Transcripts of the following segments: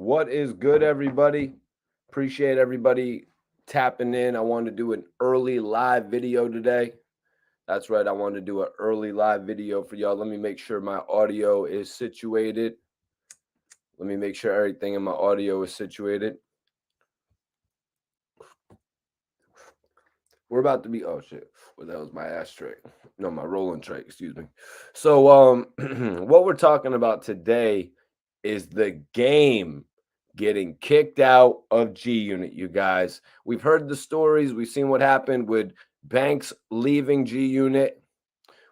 What is good, everybody? Appreciate everybody tapping in. I wanted to do an early live video today. That's right. I wanted to do an early live video for y'all. Let me make sure my audio is situated. Let me make sure everything in my audio is situated. We're about to be, oh shit. Well, that was my ashtray. No, my rolling tray, excuse me. So what we're talking about today is the game getting kicked out of G Unit, you guys. We've heard the stories, we've seen what happened with Banks leaving G Unit.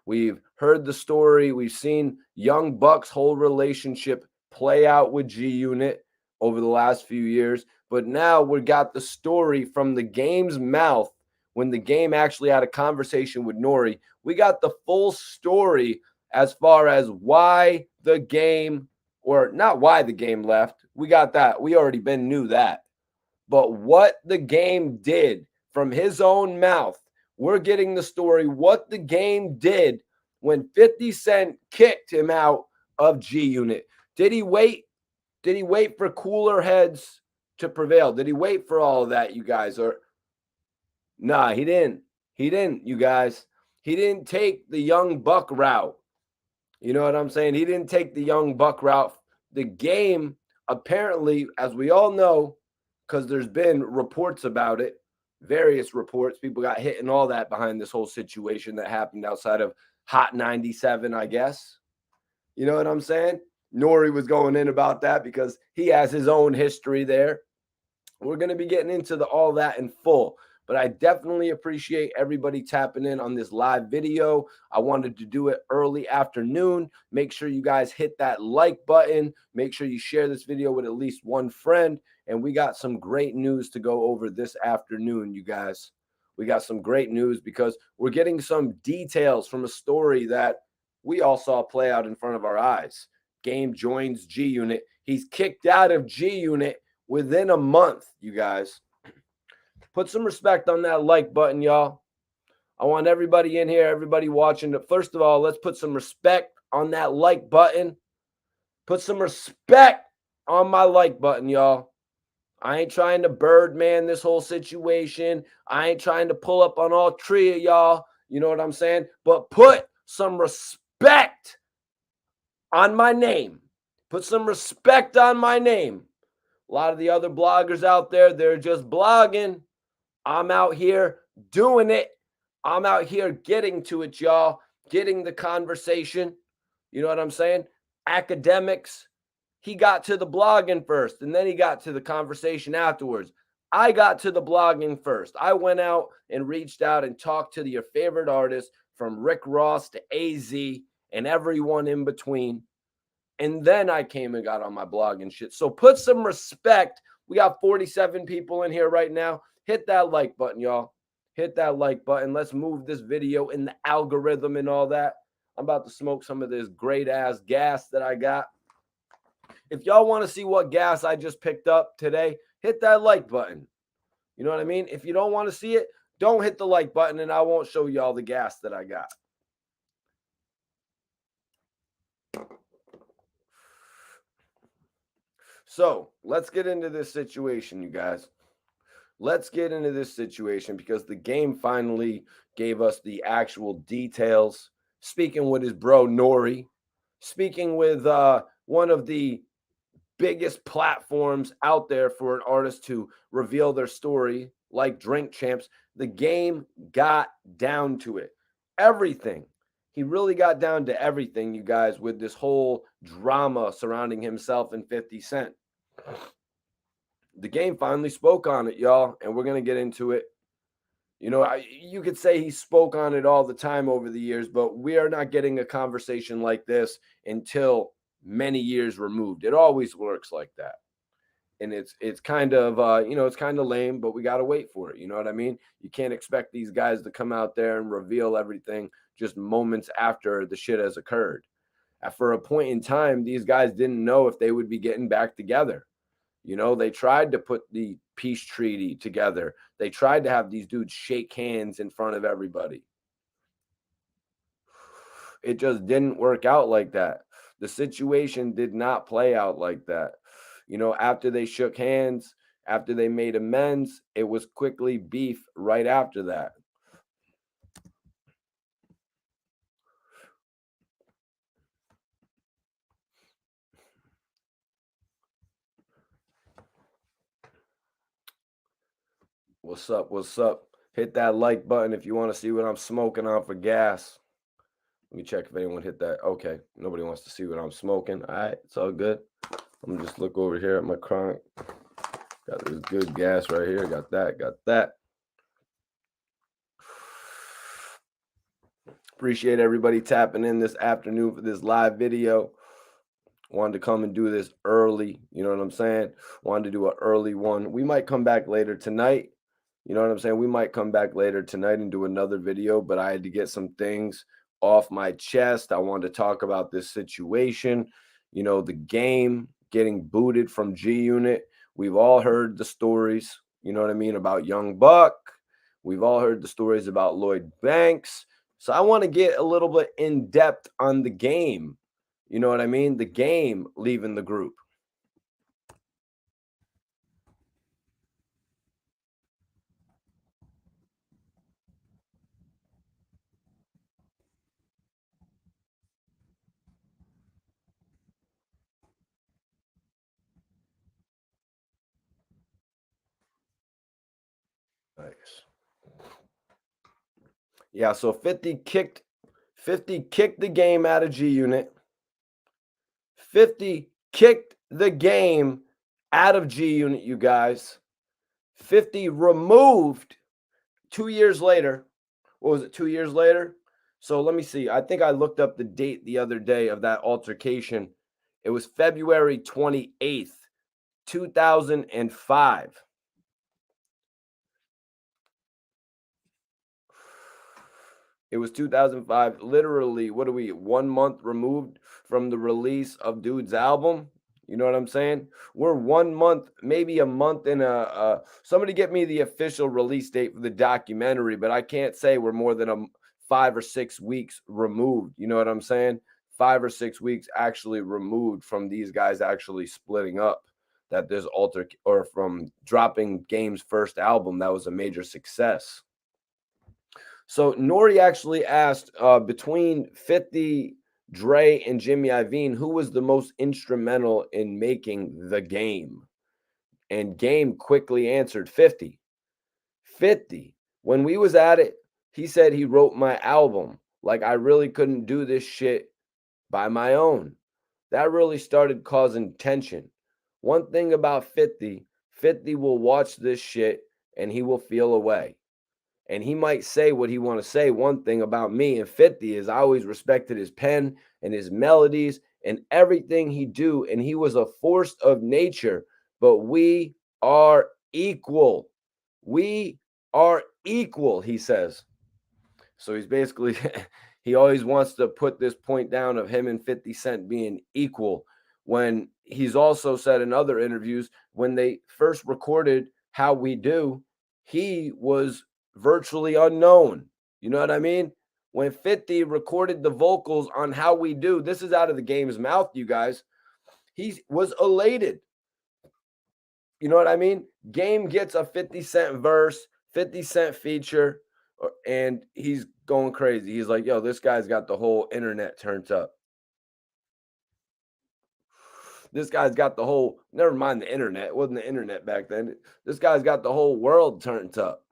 We've heard the story, we've seen Young Buck's whole relationship play out with G Unit over the last few years. But now we got the story from the game's mouth when the game actually had a conversation with Nori. We got the full story as far as why the game, or not why the game left. We got that. We already been knew that. But what the game did from his own mouth, we're getting the story what the game did when 50 Cent kicked him out of G Unit. Did he wait? Did he wait for cooler heads to prevail? Did he wait for all of that, you guys? Or nah, he didn't. He didn't, you guys. He didn't take the Young Buck route. You know what I'm saying? He didn't take the Young Buck route. The game, apparently, as we all know, because there's been reports about it, various reports, people got hit and all that behind this whole situation that happened outside of Hot 97, I guess. You know what I'm saying? Nori was going in about that because he has his own history there. We're going to be getting into all that in full. But I definitely appreciate everybody tapping in on this live video. I wanted to do it early afternoon. Make sure you guys hit that like button. Make sure you share this video with at least one friend. And we got some great news to go over this afternoon, you guys. We got some great news because we're getting some details from a story that we all saw play out in front of our eyes. Game joins G Unit. He's kicked out of G Unit within a month, you guys. Put some respect on that like button, y'all. I want everybody in here, everybody watching. First of all, let's put some respect on that like button. Put some respect on my like button, y'all. I ain't trying to Birdman this whole situation. I ain't trying to pull up on all three of y'all. You know what I'm saying? But put some respect on my name. Put some respect on my name. A lot of the other bloggers out there, they're just blogging. I'm out here doing it. I'm out here getting to it, y'all. Getting the conversation. You know what I'm saying? Academics. He got to the blogging first, and then he got to the conversation afterwards. I got to the blogging first. I went out and reached out and talked to your favorite artists from Rick Ross to AZ and everyone in between. And then I came and got on my blog and shit. So put some respect. We got 47 people in here right now. Hit that like button, y'all. Hit that like button. Let's move this video in the algorithm and all that. I'm about to smoke some of this great ass gas that I got. If y'all want to see what gas I just picked up today, hit that like button. You know what I mean? If you don't want to see it, don't hit the like button and I won't show y'all the gas that I got. So let's get into this situation, you guys. Let's get into this situation because the game finally gave us the actual details. Speaking with his bro Nori, speaking with one of the biggest platforms out there for an artist to reveal their story, like Drink Champs, the game got down to it. Everything. He really got down to everything, you guys, with this whole drama surrounding himself and 50 Cent. The game finally spoke on it, y'all, and we're going to get into it. You know, you could say he spoke on it all the time over the years, but we are not getting a conversation like this until many years removed. It always works like that. And it's kind of, it's kind of lame, but we got to wait for it. You know what I mean? You can't expect these guys to come out there and reveal everything just moments after the shit has occurred. For a point in time, these guys didn't know if they would be getting back together. You know, they tried to put the peace treaty together. They tried to have these dudes shake hands in front of everybody. It just didn't work out like that. The situation did not play out like that. After they shook hands, after they made amends, it was quickly beef right after that. What's up? What's up? Hit that like button if you want to see what I'm smoking on for gas. Let me check if anyone hit that. Okay, nobody wants to see what I'm smoking. All right, it's all good. I'm just look over here at my chronic. Got this good gas right here. Got that. Got that. Appreciate everybody tapping in this afternoon for this live video. Wanted to come and do this early. You know what I'm saying? Wanted to do an early one. We might come back later tonight. You know what I'm saying? We might come back later tonight and do another video, but I had to get some things off my chest. I wanted to talk about this situation. The game getting booted from G Unit. We've all heard the stories, you know what I mean, about Young Buck. We've all heard the stories about Lloyd Banks. So I want to get a little bit in depth on the game. You know what I mean? The game leaving the group. Nice. Yeah, so 50 kicked the game out of G Unit. 50 kicked the game out of G Unit, you guys. 50 removed 2 years later. What was it, 2 years later? So let me see. I think I looked up the date the other day of that altercation. It was February 28th, 2005. It was 2005. Literally, what are we, 1 month removed from the release of Dude's album? You know what I'm saying? We're 1 month, maybe a month and somebody get me the official release date for the documentary, but I can't say we're more than 5 or 6 weeks removed. You know what I'm saying? 5 or 6 weeks actually removed from these guys actually splitting up. That there's or from dropping Game's first album that was a major success. So Nori actually asked between 50, Dre, and Jimmy Iovine, who was the most instrumental in making the game? And Game quickly answered 50. 50. When we was at it, he said he wrote my album. Like I really couldn't do this shit by my own. That really started causing tension. One thing about 50, 50 will watch this shit and he will feel away. And he might say what he want to say. One thing about me and 50 is I always respected his pen and his melodies and everything he do. And he was a force of nature, but we are equal. We are equal, he says. So he's basically, he always wants to put this point down of him and 50 Cent being equal, when he's also said in other interviews, when they first recorded How We Do, he was virtually unknown. You know what I mean? When 50 recorded the vocals on How We Do, this is out of the Game's mouth, you guys. He was elated. You know what I mean? Game gets a 50 Cent verse, 50 Cent feature, and he's going crazy. He's like, yo, this guy's got the whole internet turned up. This guy's got the whole, never mind the internet. It wasn't the internet back then. This guy's got the whole world turned up.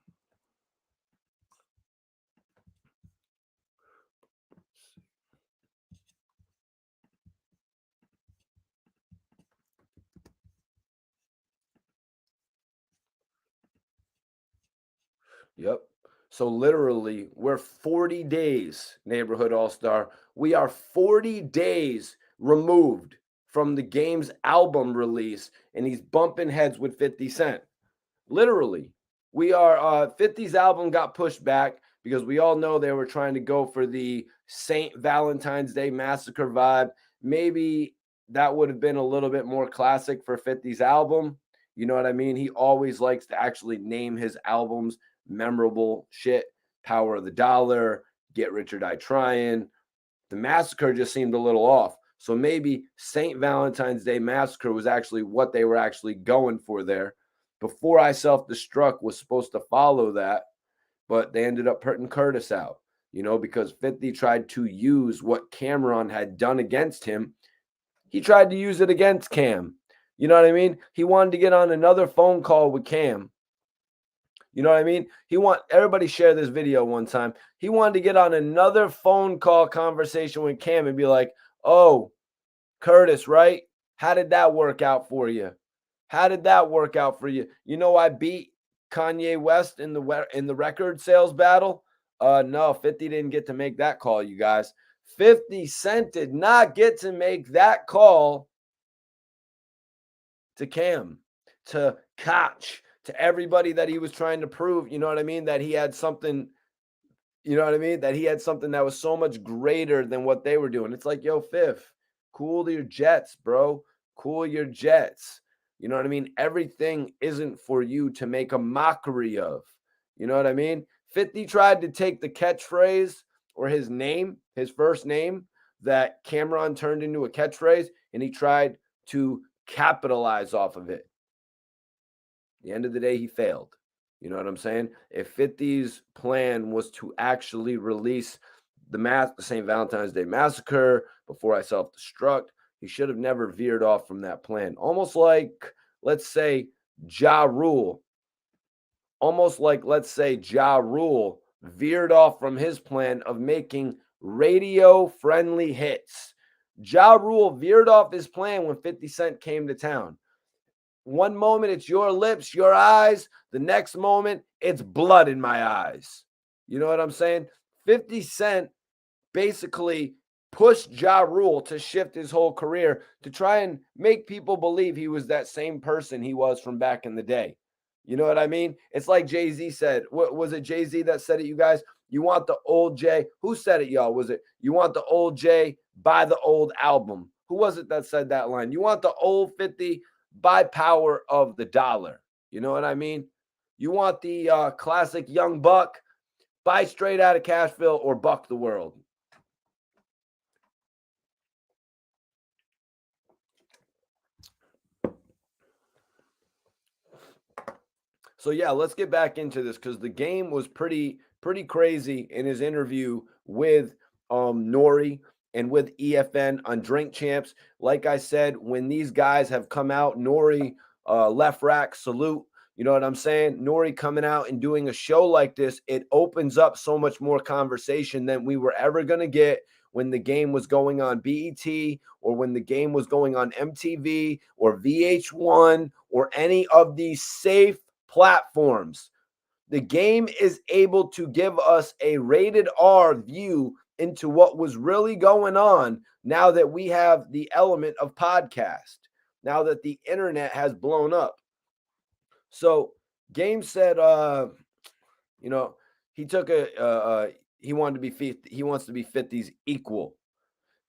Yep. So literally, we're 40 days, Neighborhood All-Star. We are 40 days removed from the Game's album release, and he's bumping heads with 50 Cent. Literally. We are 50's album got pushed back because we all know they were trying to go for the Saint Valentine's Day Massacre vibe. Maybe that would have been a little bit more classic for 50's album. You know what I mean? He always likes to actually name his albums memorable shit. Power of the Dollar, Get Rich or Die Trying. The Massacre just seemed a little off. So maybe St. Valentine's Day Massacre was actually what they were actually going for there. Before I Self-Destruct was supposed to follow that, but they ended up putting Curtis out, because 50 tried to use what Cameron had done against him. He tried to use it against Cam. You know what I mean? He wanted to get on another phone call with Cam. You know what I mean? Everybody share this video one time. He wanted to get on another phone call conversation with Cam and be like, "Oh, Curtis, right? How did that work out for you? How did that work out for you? I beat Kanye West in the record sales battle. No, 50 didn't get to make that call, you guys. 50 Cent did not get to make that call to Cam, to Koch, to everybody that he was trying to prove, you know what I mean, that he had something, that he had something that was so much greater than what they were doing. It's like, yo, Fifth, cool your jets, bro. Cool your jets. You know what I mean? Everything isn't for you to make a mockery of. You know what I mean? 50 tried to take the catchphrase or his name, his first name, that Cameron turned into a catchphrase, and he tried to capitalize off of it. At the end of the day, he failed. You know what I'm saying? If 50's plan was to actually release the St. Valentine's Day Massacre before I Self-Destruct, he should have never veered off from that plan. Almost like, let's say, Ja Rule. Almost like, let's say, Ja Rule veered off from his plan of making radio-friendly hits. Ja Rule veered off his plan when 50 Cent came to town. One moment it's your lips, your eyes. The next moment it's blood in my eyes. You know what I'm saying? 50 Cent basically pushed Ja Rule to shift his whole career to try and make people believe he was that same person he was from back in the day. You know what I mean? It's like Jay-Z said. What was it, Jay-Z that said it, you guys? You want the old Jay? Who said it, y'all? Was it you want the old Jay? Buy the old album. Who was it that said that line? You want the old 50? Buy power of the dollar. You know what I mean? You want the classic Young Buck? Buy Straight Out of Cashville or Buck the World. So yeah, let's get back into this because the game was pretty crazy in his interview with Nori and with EFN on Drink Champs. Like I said, when these guys have come out, Nori, Left Rack, salute. You know what I'm saying? Nori coming out and doing a show like this, it opens up so much more conversation than we were ever going to get when the game was going on BET or when the game was going on MTV or VH1 or any of these safe platforms. The game is able to give us a rated R view into what was really going on now that we have the element of podcast, now that the internet has blown up. So Game said, he took he wanted to be 50, he wants to be 50's equal.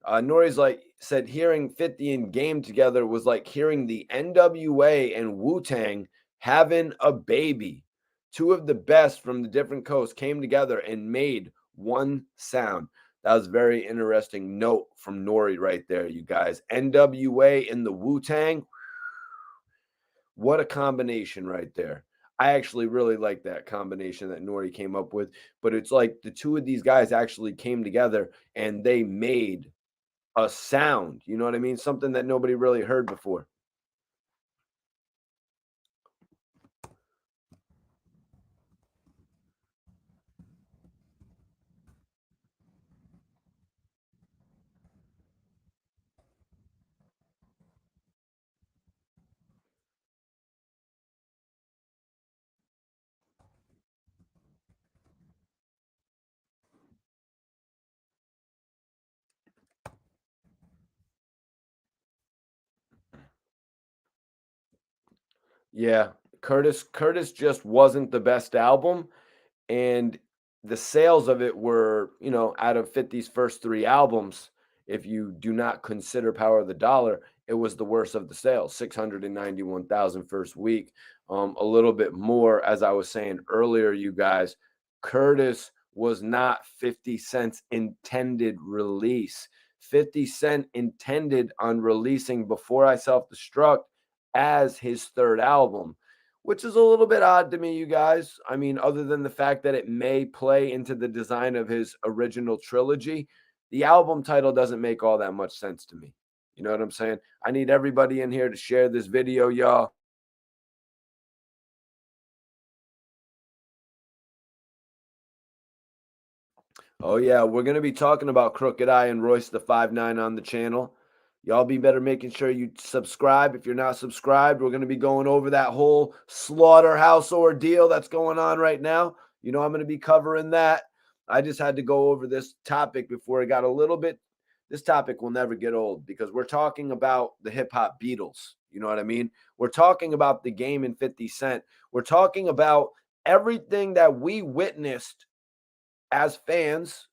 Nori's said hearing 50 and Game together was like hearing the NWA and Wu-Tang having a baby. Two of the best from the different coasts came together and made one sound. That was a very interesting note from Nori right there, you guys. NWA and the Wu-Tang. What a combination right there. I actually really like that combination that Nori came up with. But it's like the two of these guys actually came together and they made a sound. You know what I mean? Something that nobody really heard before. Yeah, Curtis just wasn't the best album, and the sales of it were, out of 50's first 3 albums, if you do not consider Power of the Dollar, it was the worst of the sales, 691,000 first week. A little bit more, as I was saying earlier, you guys, Curtis was not 50 Cent's intended release. 50 Cent intended on releasing Before I Self Destruct as his third album, which is a little bit odd to me, you guys. I mean, other than the fact that it may play into the design of his original trilogy, the album title doesn't make all that much sense to me. You know what I'm saying? I need everybody in here to share this video, y'all. Oh yeah, we're gonna be talking about Crooked Eye and Royce the 5'9" on the channel. Y'all be better making sure you subscribe. If you're not subscribed, we're gonna be going over that whole slaughterhouse ordeal that's going on right now. You know, I'm gonna be covering that. I just had to go over this topic before it got a little bit. This topic will never get old because we're talking about the hip hop Beatles. You know what I mean? We're talking about the game in 50 Cent. We're talking about everything that we witnessed as fans,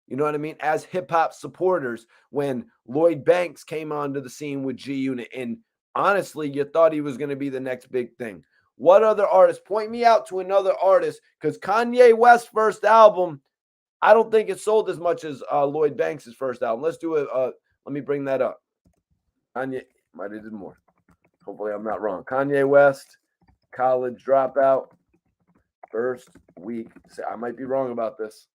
you know what I mean, as hip hop supporters when Lloyd Banks came onto the scene with G Unit. And honestly, you thought he was going to be the next big thing. What other artist? Point me out to another artist because Kanye West's first album, I don't think it sold as much as Lloyd Banks' first album. Let's do it. Let me bring that up. Kanye might have did more. Hopefully, I'm not wrong. Kanye West, College Dropout, first week. I might be wrong about this.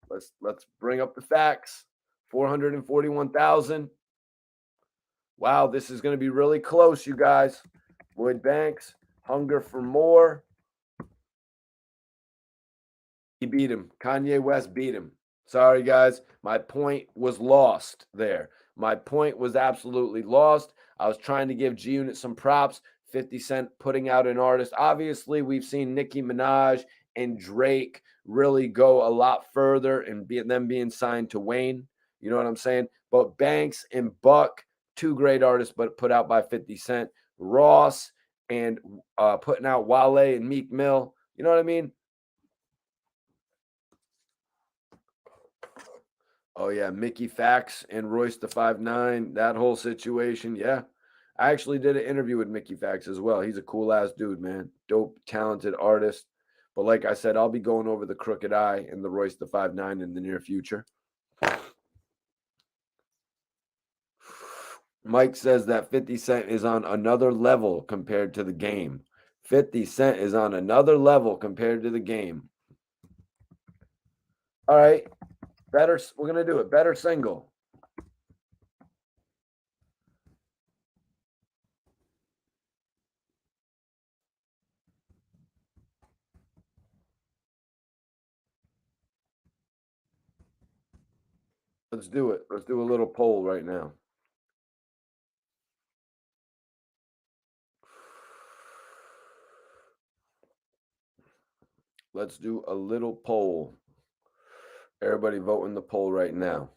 Let's bring up the facts. 441,000. Wow, this is going to be really close, you guys. Lloyd Banks, Hunger for More. He beat him. Kanye West beat him. Sorry, guys. My point was lost there. My point was absolutely lost. I was trying to give G Unit some props. 50 Cent putting out an artist. Obviously, we've seen Nicki Minaj and Drake really go a lot further and them being signed to Wayne. You know what I'm saying? But Banks and Buck, two great artists, but put out by 50 Cent. Ross and putting out Wale and Meek Mill. You know what I mean? Oh yeah, Mickey Fax and Royce the 5'9", that whole situation. Yeah. I actually did an interview with Mickey Fax as well. He's a cool ass dude, man. Dope, talented artist. But like I said, I'll be going over the Crooked Eye and the Royce the 5'9" in the near future. Mike says that 50 Cent is on another level compared to the game. 50 Cent is on another level compared to the game. All right. Better. We're going to do it. Better single. Let's do it. Let's do a little poll right now. Let's do a little poll. Everybody vote in the poll right now.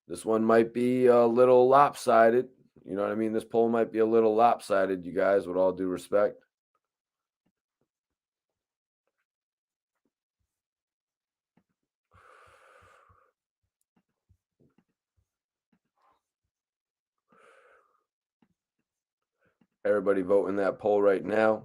This one might be a little lopsided. You know what I mean? This poll might be a little lopsided, you guys, with all due respect. Everybody vote in that poll right now.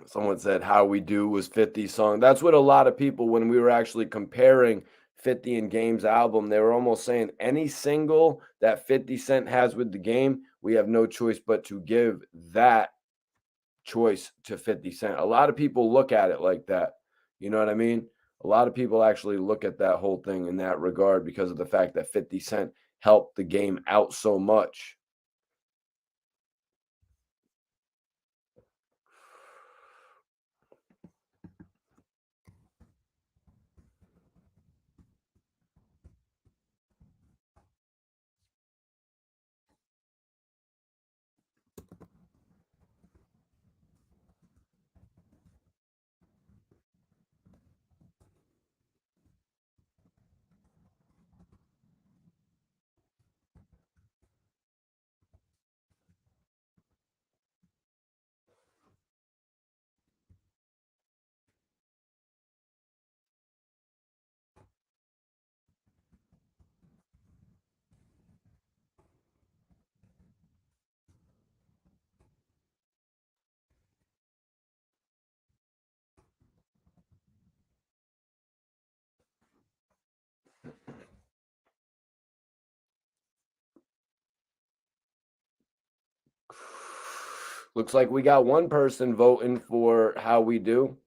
Someone said How We Do was 50's song. That's what a lot of people, when we were actually comparing 50 and Game's album, they were almost saying any single that 50 Cent has with the game, we have no choice but to give that choice to 50 Cent. A lot of people look at it like that. You know what I mean? A lot of people actually look at that whole thing in that regard because of the fact that 50 Cent helped the game out so much. Looks like we got one person voting for How We Do.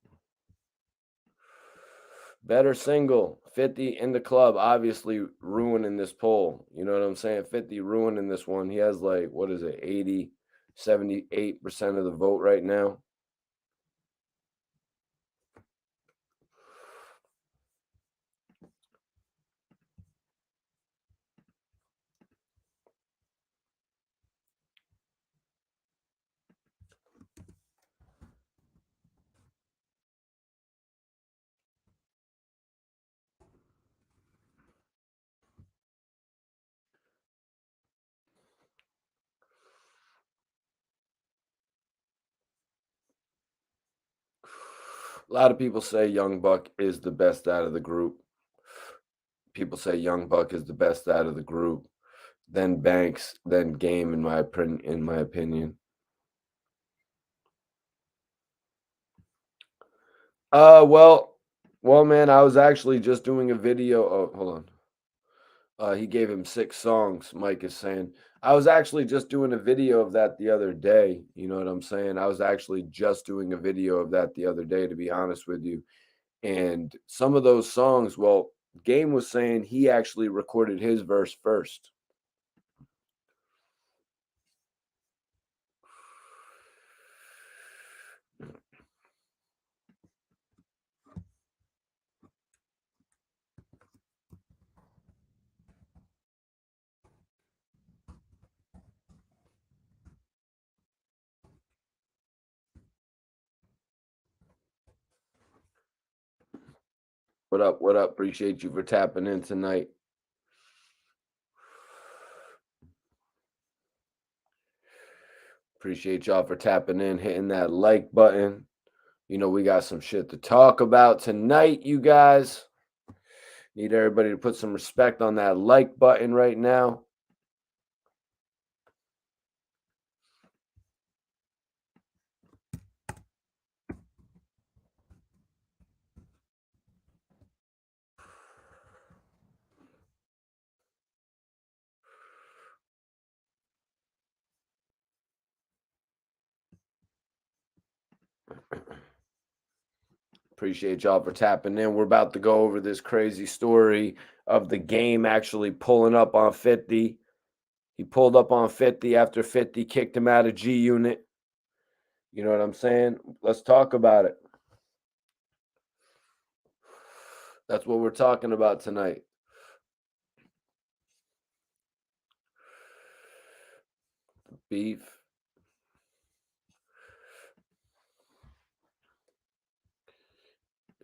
Better single. 50 in the club, obviously ruining this poll. You know what I'm saying? 50 ruining this one. He has like, what is it, 80, 78% of the vote right now. A lot of people say Young Buck is the best out of the group. People say Young Buck is the best out of the group. Then Banks, then Game, in my opinion. Well, man, I was actually just doing a video. Oh, hold on. He gave him 6 songs, Mike is saying. I was actually just doing a video of that the other day, you know what I'm saying? I was actually just doing a video of that the other day, to be honest with you. And some of those songs, well, Game was saying he actually recorded his verse first. What up? What up? Appreciate you for tapping in tonight. Appreciate y'all for tapping in, hitting that like button. You know, we got some shit to talk about tonight, you guys. Need everybody to put some respect on that like button right now. Appreciate y'all for tapping in. We're about to go over this crazy story of the Game actually pulling up on 50. He pulled up on 50 after 50 kicked him out of G Unit. You know what I'm saying? Let's talk about it. That's what we're talking about tonight. Beef.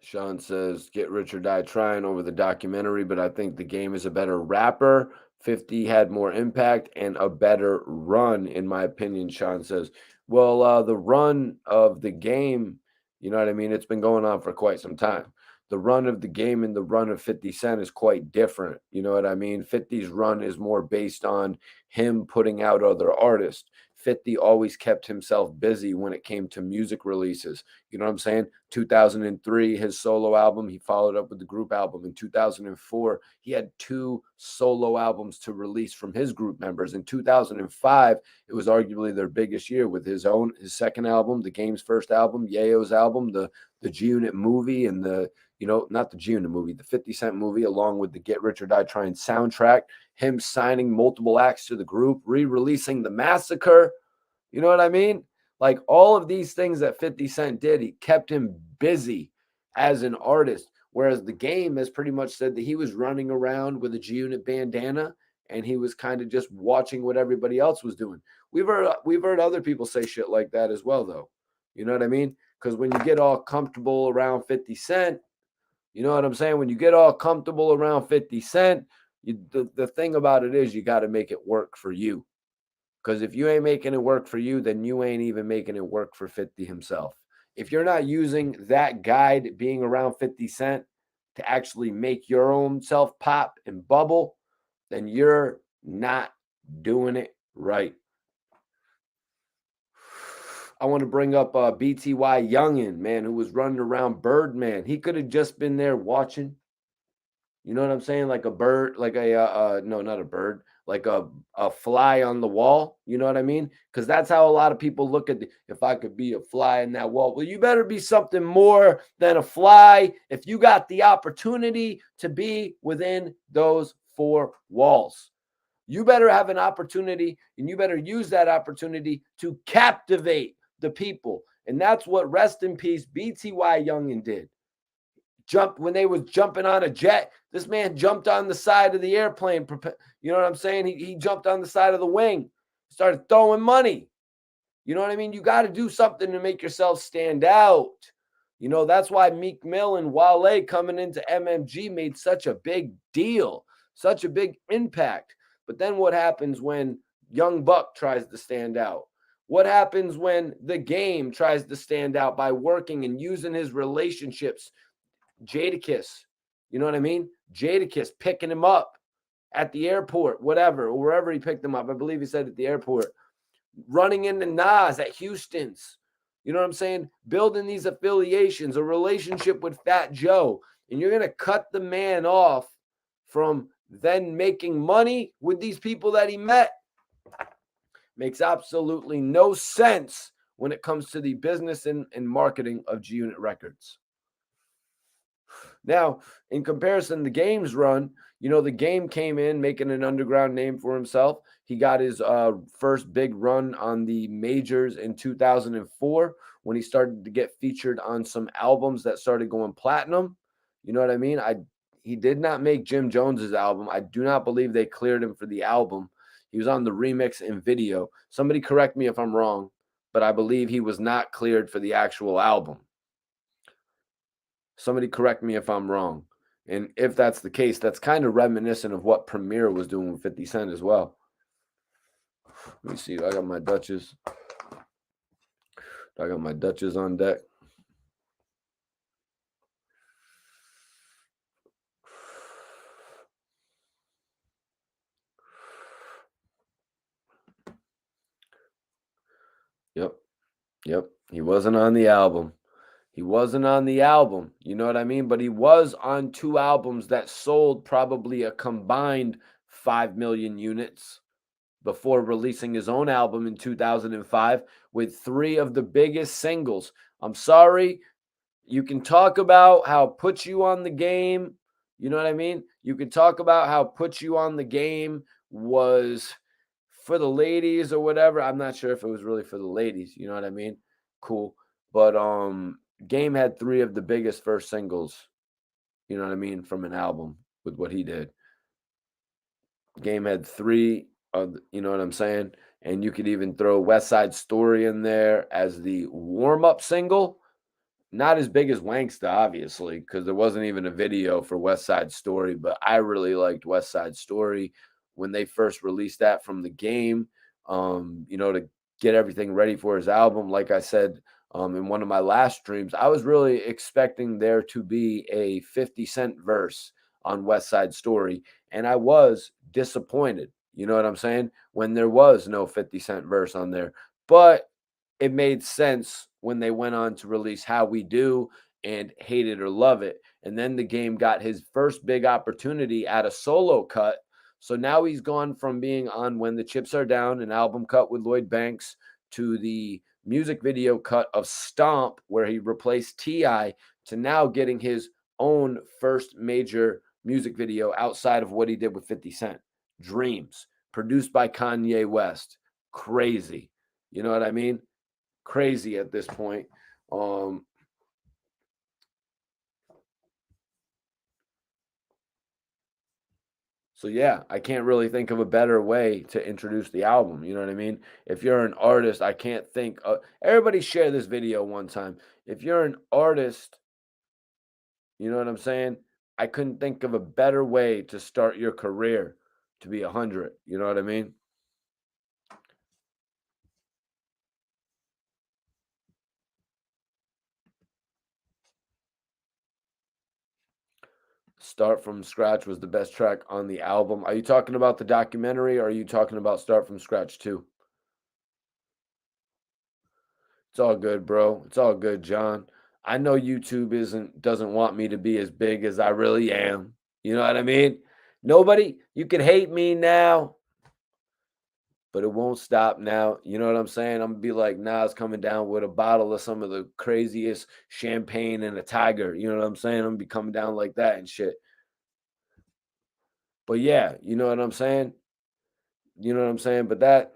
Sean says, get rich or die trying over the documentary, but I think the Game is a better rapper. 50 had more impact and a better run, in my opinion, Sean says. Well, the run of the Game, you know what I mean? It's been going on for quite some time. The run of the Game and the run of 50 Cent is quite different. You know what I mean? 50's run is more based on him putting out other artists. 50 always kept himself busy when it came to music releases. You know what I'm saying? 2003, his solo album, he followed up with the group album. In 2004, he had 2 solo albums to release from his group members. In 2005, it was arguably their biggest year with his second album, the Game's first album, Yayo's album, the G Unit movie, and not the G Unit movie, the 50 Cent movie, along with the Get Rich or Die Trying soundtrack, him signing multiple acts to the group, re-releasing The Massacre. You know what I mean? Like all of these things that 50 Cent did, he kept him busy as an artist. Whereas the Game has pretty much said that he was running around with a G Unit bandana and he was kind of just watching what everybody else was doing. We've heard other people say shit like that as well, though. You know what I mean? Because when you get all comfortable around 50 Cent, you know what I'm saying? When you get all comfortable around 50 Cent, the thing about it is you got to make it work for you. Because if you ain't making it work for you, then you ain't even making it work for 50 himself. If you're not using that guide being around 50 Cent to actually make your own self pop and bubble, then you're not doing it right. I want to bring up BTY Youngin, man, who was running around Birdman. He could have just been there watching. You know what I'm saying? Like a bird, like no, not a bird, like a fly on the wall. You know what I mean? Because that's how a lot of people look at if I could be a fly in that wall. Well, you better be something more than a fly if you got the opportunity to be within those four walls. You better have an opportunity and you better use that opportunity to captivate the people. And that's what rest in peace BTY Youngin did. Jump when they was jumping on a jet. This man jumped on the side of the airplane. You know what I'm saying? He jumped on the side of the wing, started throwing money. You know what I mean? You got to do something to make yourself stand out. You know, that's why Meek Mill and Wale coming into MMG made such a big deal, such a big impact. But then what happens when Young Buck tries to stand out? What happens when the game tries to stand out by working and using his relationships? Jadakiss, you know what I mean? Jadakiss picking him up at the airport, whatever, or wherever he picked him up. I believe he said at the airport. Running into Nas at Houston's. You know what I'm saying? Building these affiliations, a relationship with Fat Joe, and you're going to cut the man off from then making money with these people that he met. Makes absolutely no sense when it comes to the business and marketing of G Unit Records. Now, in comparison, the Game's run, you know, the Game came in making an underground name for himself. He got his first big run on the majors in 2004 when he started to get featured on some albums that started going platinum. You know what I mean? He did not make Jim Jones's album. I do not believe they cleared him for the album. He was on the remix and video. Somebody correct me if I'm wrong, but I believe he was not cleared for the actual album. Somebody correct me if I'm wrong. And if that's the case, that's kind of reminiscent of what Premier was doing with 50 Cent as well. Let me see. I got my Dutchess. I got my Dutchess on deck. Yep. He wasn't on the album. He wasn't on the album. You know what I mean? But he was on two albums that sold probably a combined 5 million units before releasing his own album in 2005 with three of the biggest singles. I'm sorry. You can talk about how Put You on the Game. You know what I mean? You can talk about how Put You on the Game was for the ladies or whatever. I'm not sure if it was really for the ladies. You know what I mean? Cool. But Game had three of the biggest first singles, you know what I mean, from an album with what he did. Game had three of, you know what I'm saying? And you could even throw West Side Story in there as the warm-up single. Not as big as Wanksta, obviously, because there wasn't even a video for West Side Story, but I really liked West Side Story when they first released that from the Game, you know, to get everything ready for his album. Like I said, in one of my last streams, I was really expecting there to be a 50 Cent verse on West Side Story, and I was disappointed. You know what I'm saying? When there was no 50 Cent verse on there. But it made sense when they went on to release How We Do and Hate It or Love It. And then the Game got his first big opportunity at a solo cut. So now he's gone from being on When the Chips Are Down, an album cut with Lloyd Banks, to the music video cut of Stomp, where he replaced T.I., to now getting his own first major music video outside of what he did with 50 Cent. Dreams, produced by Kanye West. Crazy. You know what I mean? Crazy at this point. So yeah, I can't really think of a better way to introduce the album. You know what I mean? If you're an artist, I can't think. Everybody share this video one time. If you're an artist, you know what I'm saying? I couldn't think of a better way to start your career to be 100. You know what I mean? Start from Scratch was the best track on the album. Are you talking about the documentary or are you talking about Start from Scratch too? It's all good, bro. It's all good, John. I know YouTube doesn't want me to be as big as I really am. You know what I mean? Nobody, you can hate me now. but it won't stop now. You know what I'm saying? I'm gonna be like Nas coming down with a bottle of some of the craziest champagne and a tiger. You know what I'm saying? I'm gonna be coming down like that and shit. But yeah, you know what I'm saying? You know what I'm saying? But that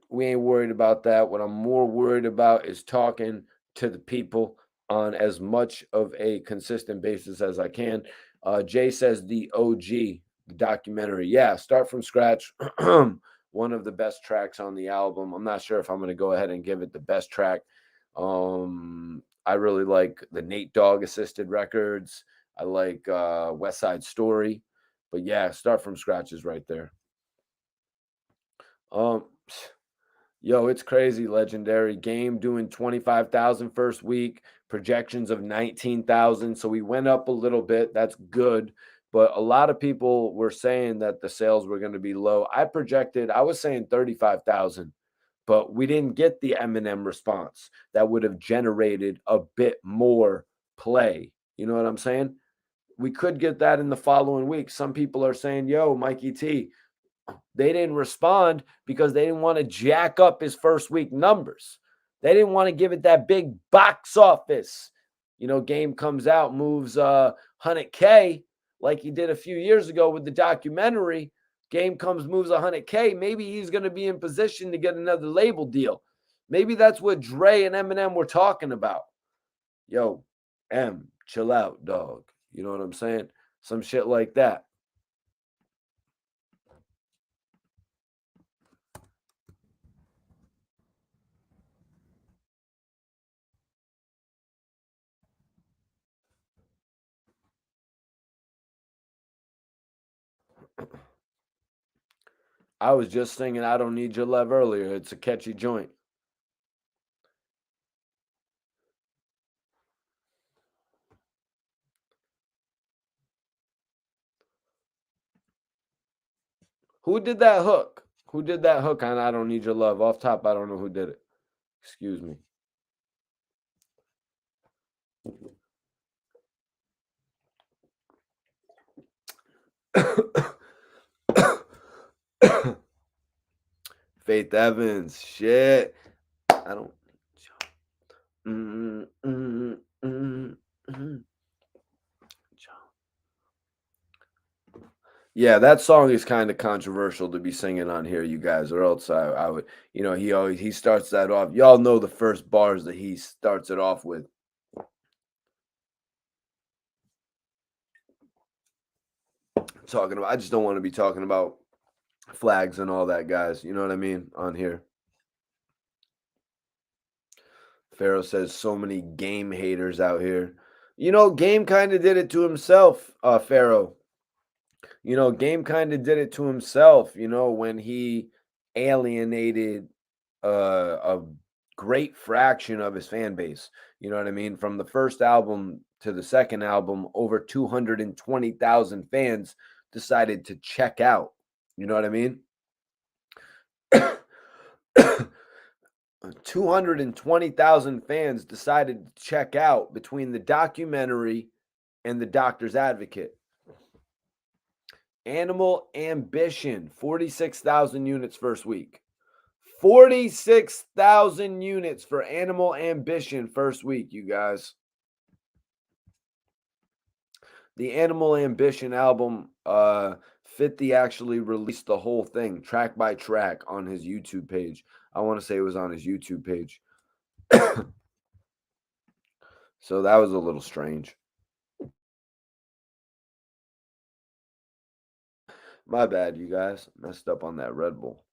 we ain't worried about that. What I'm more worried about is talking to the people on as much of a consistent basis as I can. Jay says the OG, the documentary. Yeah, start from scratch. One of the best tracks on the album. I'm not sure if I'm going to go ahead and give it the best track. I really like the Nate Dogg assisted records. I like West Side Story. But yeah, start from scratch is right there. Um, Yo, it's crazy, legendary game doing 25,000 first week, projections of 19,000. So we went up a little bit. That's good. But a lot of people were saying that the sales were going to be low. I was saying 35,000, but we didn't get the Eminem response that would have generated a bit more play. You know what I'm saying? We could get that in the following week. Some people are saying, yo, Mikey T, they didn't respond because they didn't want to jack up his first week numbers. They didn't want to give it that big box office. You know, game comes out, moves 100K like he did a few years ago with the documentary. Game comes, moves 100K. Maybe he's going to be in position to get another label deal. Maybe that's what Dre and Eminem were talking about. Yo, chill out, dog. You know what I'm saying? Some shit like that. I was just singing I Don't Need Your Love earlier. It's a catchy joint. Who did that hook? Who did that hook on I Don't Need Your Love? Off top, I don't know who did it. Excuse me. Faith Evans. Shit. I don't. Mm, mm, mm, mm. Yeah, that song is kind of controversial to be singing on here, you guys, or else I would, he starts that off. Y'all know the first bars that he starts it off with. Talking about, I just don't want to be talking about flags and all that, guys. You know what I mean? On here. Pharaoh says so many game haters out here. You know, Game kind of did it to himself, Pharaoh. You know, Game kind of did it to himself, when he alienated a great fraction of his fan base. You know what I mean? From the first album to the second album, over 220,000 fans decided to check out. You know what I mean? 220,000 fans decided to check out between the documentary and the Doctor's Advocate. Animal Ambition, 46,000 units first week. 46,000 units for Animal Ambition first week, you guys. The Animal Ambition album, 50 actually released the whole thing, track by track, on his YouTube page. I want to say it was on his YouTube page. So that was a little strange. My bad, you guys. Messed up on that Red Bull.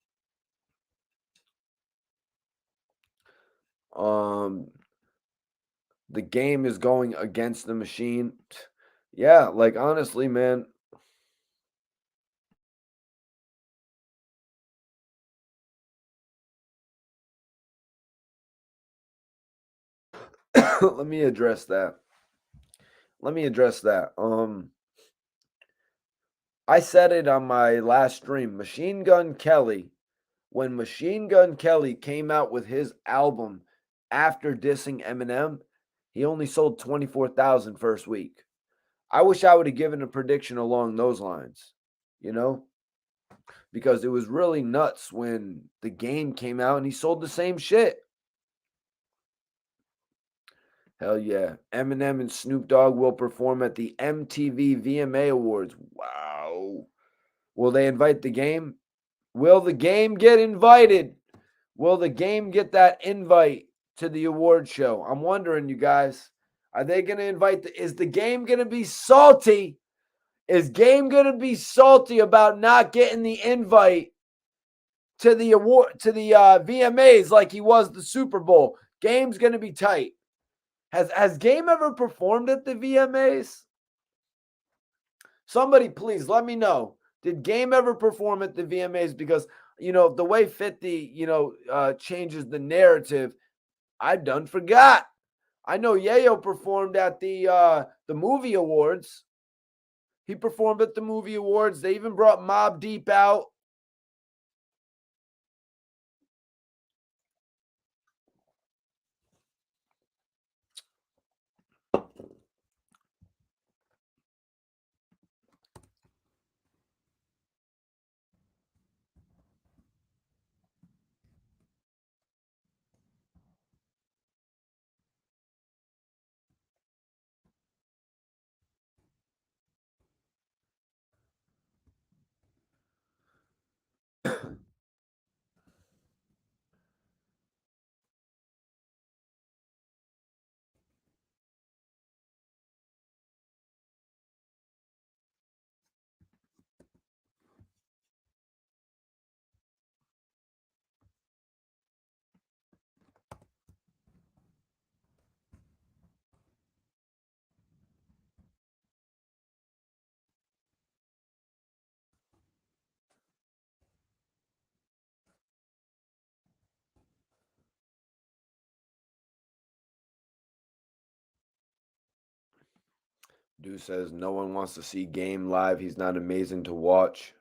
The game is going against the machine. Yeah, like honestly, man. Let me address that. I said it on my last stream. Machine Gun Kelly, when Machine Gun Kelly came out with his album after dissing Eminem, he only sold 24,000 first week. I wish I would have given a prediction along those lines, you know? because it was really nuts when The Game came out and he sold the same shit. Hell yeah. Eminem and Snoop Dogg will perform at the MTV VMA Awards. Wow. Will they invite The Game? Will The Game get invited? Will The Game get that invite to the award show? I'm wondering, you guys. Are they going to invite is The Game going to be salty? Is Game going to be salty about not getting the invite to the award, to the VMAs like he was the Super Bowl? Game's going to be tight. Has Game ever performed at the VMAs? Somebody please let me know. Did Game ever perform at the VMAs? Because the way 50 changes the narrative, I done forgot. I know Yayo performed at the movie awards. He performed at the movie awards. They even brought Mobb Deep out. Dude says no one wants to see Game live. He's not amazing to watch.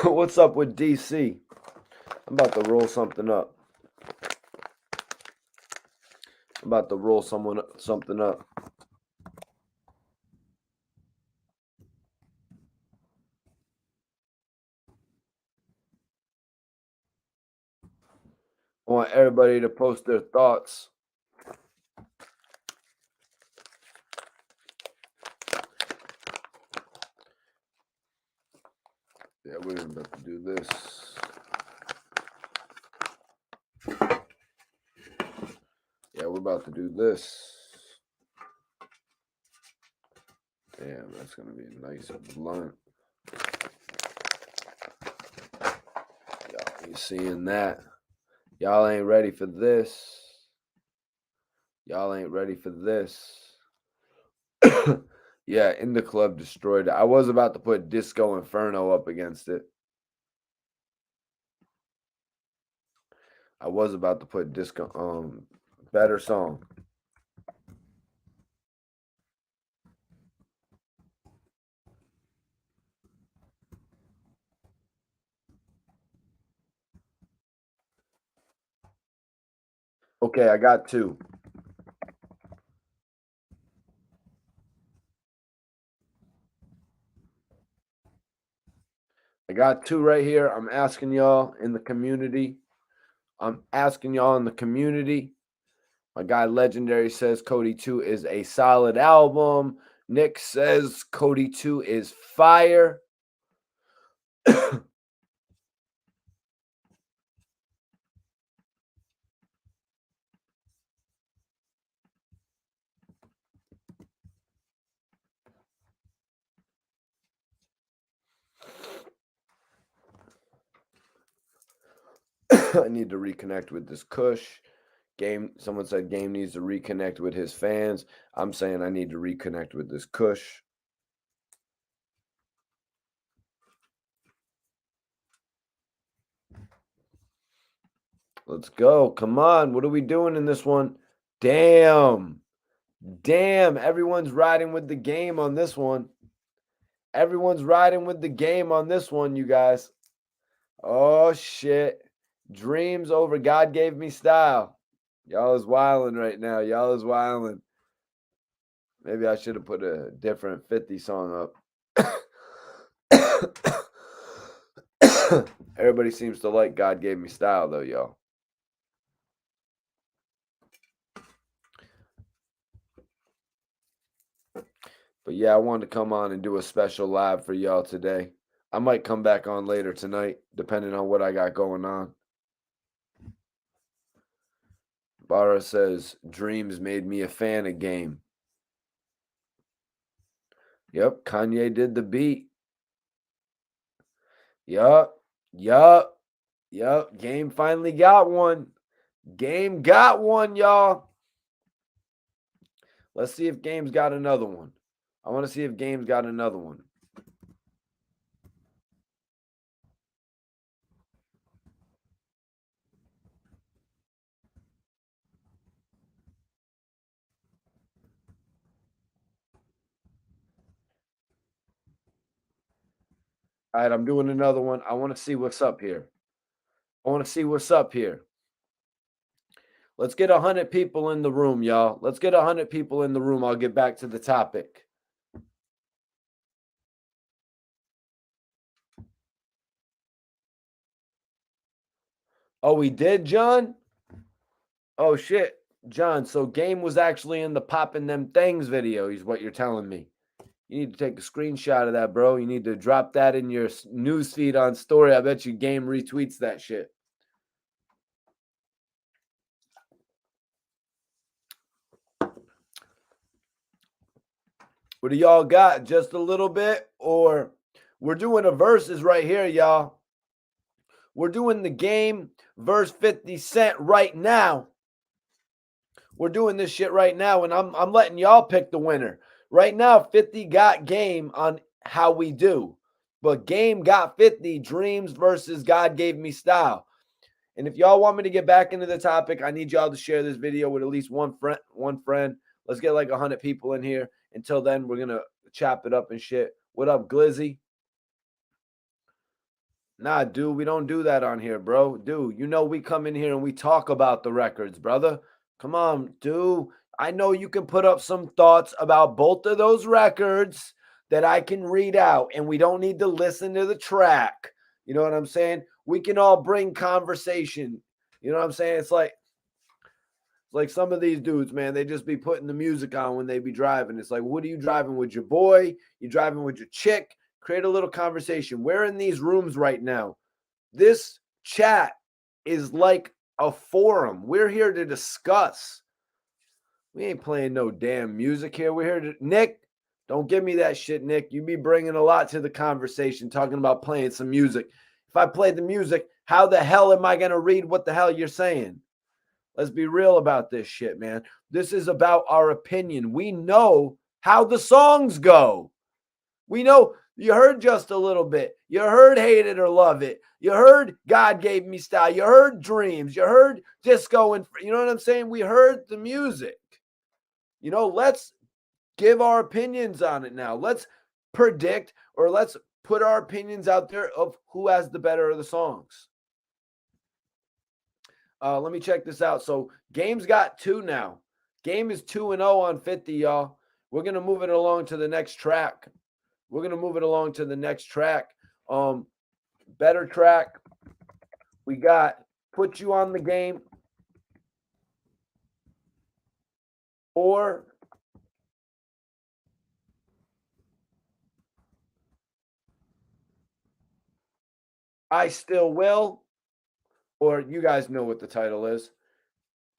What's up with DC? I'm about to roll something up. I'm about to roll something up. I want everybody to post their thoughts. Yeah, we're about to do this. Yeah, we're about to do this. Damn, that's going to be a nice blunt. Y'all ain't seeing that. Y'all ain't ready for this. Y'all ain't ready for this. Yeah, In the Club destroyed it. I was about to put Disco Inferno up against it. I was about to put Disco better song. Okay, I got two. I got two right here. I'm asking y'all in the community. My guy Legendary says Cody 2 is a solid album. Nick says Cody 2 is fire. I need to reconnect with this Kush. Someone said Game needs to reconnect with his fans. I'm saying I need to reconnect with this Kush. Let's go. Come on. What are we doing in this one? Damn. Damn. Everyone's riding with the game on this one. Everyone's riding with the game on this one, you guys. Oh, shit. Dreams over God Gave Me Style. Y'all is wilding right now. Y'all is wilding. Maybe I should have put a different 50 song up. Everybody seems to like God Gave Me Style, though, y'all. But yeah, I wanted to come on and do a special live for y'all today. I might come back on later tonight, depending on what I got going on. Bara says, Dreams made me a fan of Game. Yep, Kanye did the beat. Yup. Game finally got one. Game got one, y'all. Let's see if Game's got another one. I want to see if Game's got another one. All right, I'm doing another one. I want to see what's up here. Let's get 100 people in the room, y'all. Let's get 100 people in the room. I'll get back to the topic. Oh, we did, John? Oh, shit. John, so Game was actually in the Poppin' Them Things video, is what you're telling me. You need to take a screenshot of that, bro. You need to drop that in your news feed on story. I bet you Game retweets that shit. What do y'all got? Just a little bit? Or we're doing a verses right here, y'all. We're doing the Game verse 50 Cent right now. We're doing this shit right now, and I'm letting y'all pick the winner. Right now, 50 got Game on how we do. But Game got 50, Dreams versus God Gave Me Style. And if y'all want me to get back into the topic, I need y'all to share this video with at least one friend. Let's get like 100 people in here. Until then, we're going to chop it up and shit. What up, Glizzy? Nah, dude, we don't do that on here, bro. Dude, you know we come in here and we talk about the records, brother. Come on, dude. I know you can put up some thoughts about both of those records that I can read out, and we don't need to listen to the track. You know what I'm saying? We can all bring conversation. You know what I'm saying? It's like some of these dudes, man, they just be putting the music on when they be driving. It's like, what are you driving with your boy? You driving with your chick? Create a little conversation. We're in these rooms right now. This chat is like a forum. We're here to discuss. We ain't playing no damn music here. We're here to Nick. Don't give me that shit, Nick. You be bringing a lot to the conversation, talking about playing some music. If I play the music, how the hell am I going to read what the hell you're saying? Let's be real about this shit, man. This is about our opinion. We know how the songs go. We know you heard Just a Little Bit. You heard Hate It or Love It. You heard God Gave Me Style. You heard Dreams. You heard Disco. And you know what I'm saying? We heard the music. You know, let's give our opinions on it now. Let's predict or let's put our opinions out there of who has the better of the songs. Let me check this out. So Game's got 2 now. Game is 2-0 on 50, y'all. We're going to move it along to the next track. Better track. We got Put You on the Game or I Still Will, or you guys know what the title is.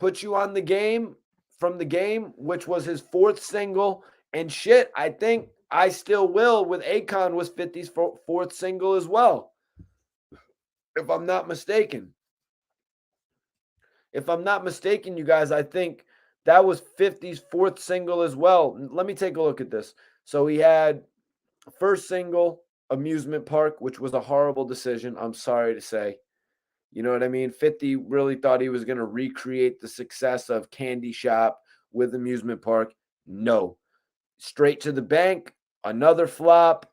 Put You on the Game from The Game, which was his 4th single. And shit, I think I Still Will with Akon was 50's 4th single as well, if I'm not mistaken. You guys, I think that was 50's 4th single as well. Let me take a look at this. So he had first single, Amusement Park, which was a horrible decision, I'm sorry to say. You know what I mean? 50 really thought he was going to recreate the success of Candy Shop with Amusement Park. No. Straight to the Bank, another flop.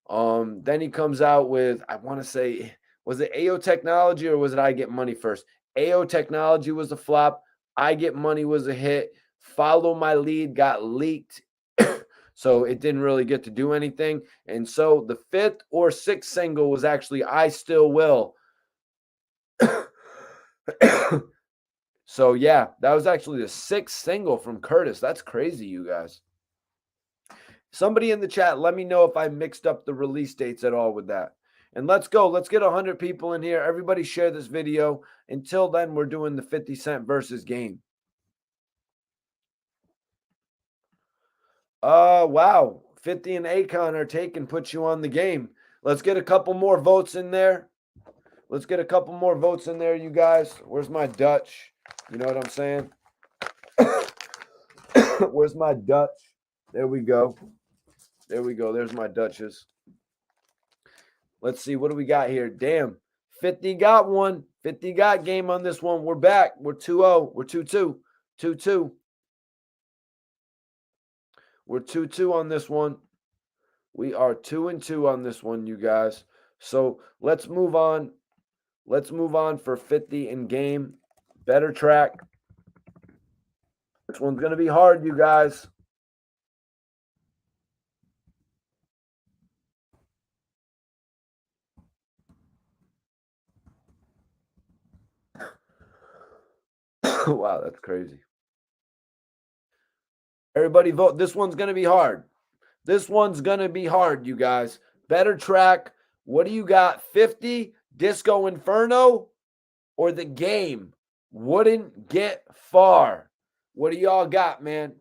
Then he comes out with, I want to say, was it AO Technology or was it I Get Money First? AO Technology was a flop. I Get Money was a hit. Follow My Lead got leaked. So it didn't really get to do anything. And so the fifth or sixth single was actually I Still Will. So yeah, that was actually the sixth single from Curtis. That's crazy, you guys. Somebody in the chat, let me know if I mixed up the release dates at all with that. And let's go. Let's get 100 people in here. Everybody share this video. Until then, we're doing the 50 Cent versus Game. Wow. 50 and Akon are taking, put you on the game. Let's get a couple more votes in there. Let's get a couple more votes in there, you guys. Where's my Dutch? You know what I'm saying? Where's my Dutch? There we go. There we go. There's my Dutches. Let's see. What do we got here? Damn. 50 got one. 50 got game on this one. We're back. We're 2-0. We're 2-2. 2-2. We're 2-2 on this one. We are 2-2 on this one, you guys. So let's move on. Let's move on for 50 in game. Better track. This one's going to be hard, you guys. Wow, that's crazy. Everybody vote. This one's going to be hard. This one's going to be hard, you guys. Better track. What do you got? 50, Disco Inferno, or The Game? Wouldn't Get Far. What do y'all got, man?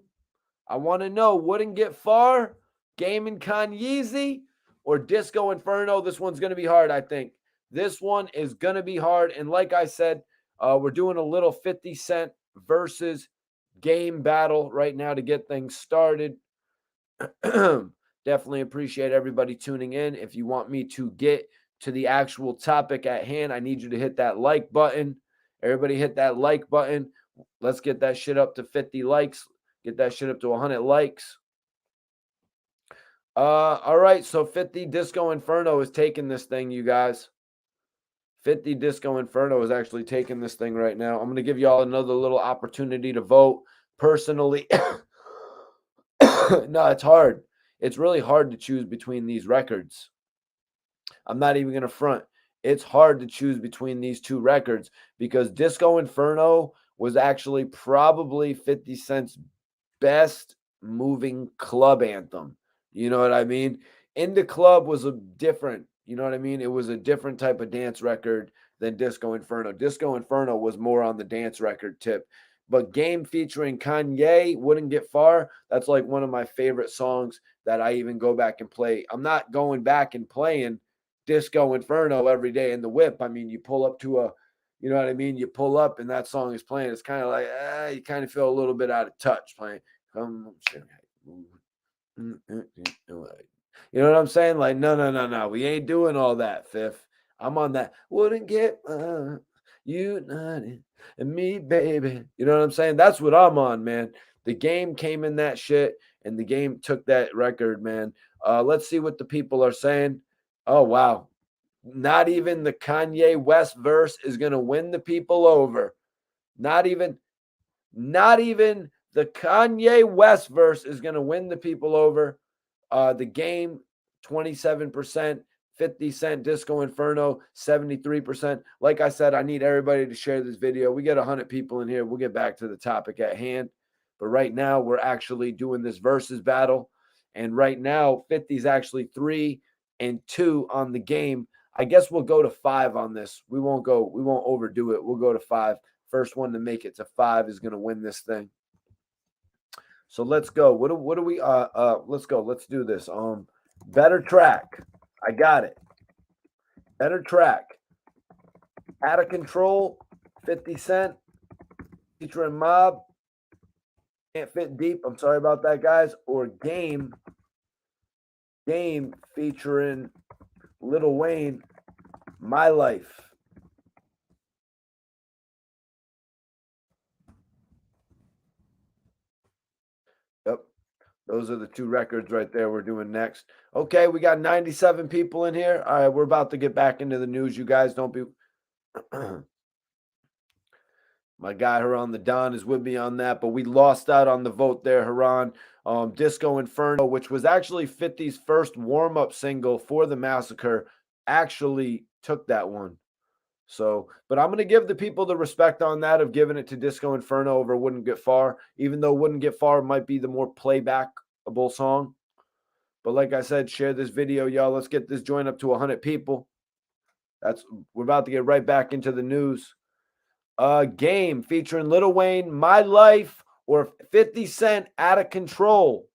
I want to know. Wouldn't Get Far, Game and Kanyeezy, or Disco Inferno? This one's going to be hard, I think. This one is going to be hard. And like I said, we're doing a little 50 Cent versus Game battle right now to get things started. Definitely appreciate everybody tuning in. If you want me to get to the actual topic at hand, I need you to hit that like button. Everybody hit that like button. Let's get that shit up to 50 likes. Get that shit up to 100 likes. All right, so 50 Disco Inferno is taking this thing, you guys. 50 Disco Inferno is actually taking this thing right now. I'm going to give y'all another little opportunity to vote. Personally, no, it's hard. It's really hard to choose between these records. I'm not even going to front. It's hard to choose between these two records because Disco Inferno was actually probably 50 Cent's best moving club anthem. You know what I mean? In the Club was a different, you know what I mean? It was a different type of dance record than Disco Inferno. Disco Inferno was more on the dance record tip. But Game featuring Kanye, Wouldn't Get Far, that's like one of my favorite songs that I even go back and play. I'm not going back and playing Disco Inferno every day in the whip. I mean, you pull up to a, you know what I mean? You pull up and that song is playing. It's kind of like, you kind of feel a little bit out of touch playing. You know what I'm saying? Like, no. We ain't doing all that, Fifth. I'm on that. Wouldn't get united and me, baby. You know what I'm saying? That's what I'm on, man. The Game came in that shit, and the Game took that record, man. Let's see what the people are saying. Oh, wow. Not even the Kanye West verse is going to win the people over. Not even the Kanye West verse is going to win the people over. The Game, 27%. 50 Cent, Disco Inferno, 73%. Like I said, I need everybody to share this video. We get 100 people in here. We'll get back to the topic at hand. But right now, we're actually doing this versus battle. And right now, 50 is actually 3-2 on the Game. I guess we'll go to 5 on this. We won't overdo it. We'll go to 5. First one to make it to 5 is going to win this thing. So let's go. What do we let's go. Let's do this. Better track. I got it. Better track. Out of Control, 50 Cent, featuring Mob. Can't Fit Deep. I'm sorry about that, guys. Or Game featuring Lil Wayne, My Life. Those are the two records right there we're doing next. Okay, we got 97 people in here. All right, we're about to get back into the news. You guys don't be my guy Haran the Don is with me on that, but we lost out on the vote there, Haran. Disco Inferno, which was actually 50's first warm-up single for the Massacre, actually took that one. So, but I'm going to give the people the respect on that of giving it to Disco Inferno over Wouldn't Get Far, even though Wouldn't Get Far might be the more playbackable song. But like I said, share this video, y'all. Let's get this joint up to 100 people. We're about to get right back into the news. Game featuring Lil Wayne, My Life, or 50 Cent, Out of Control.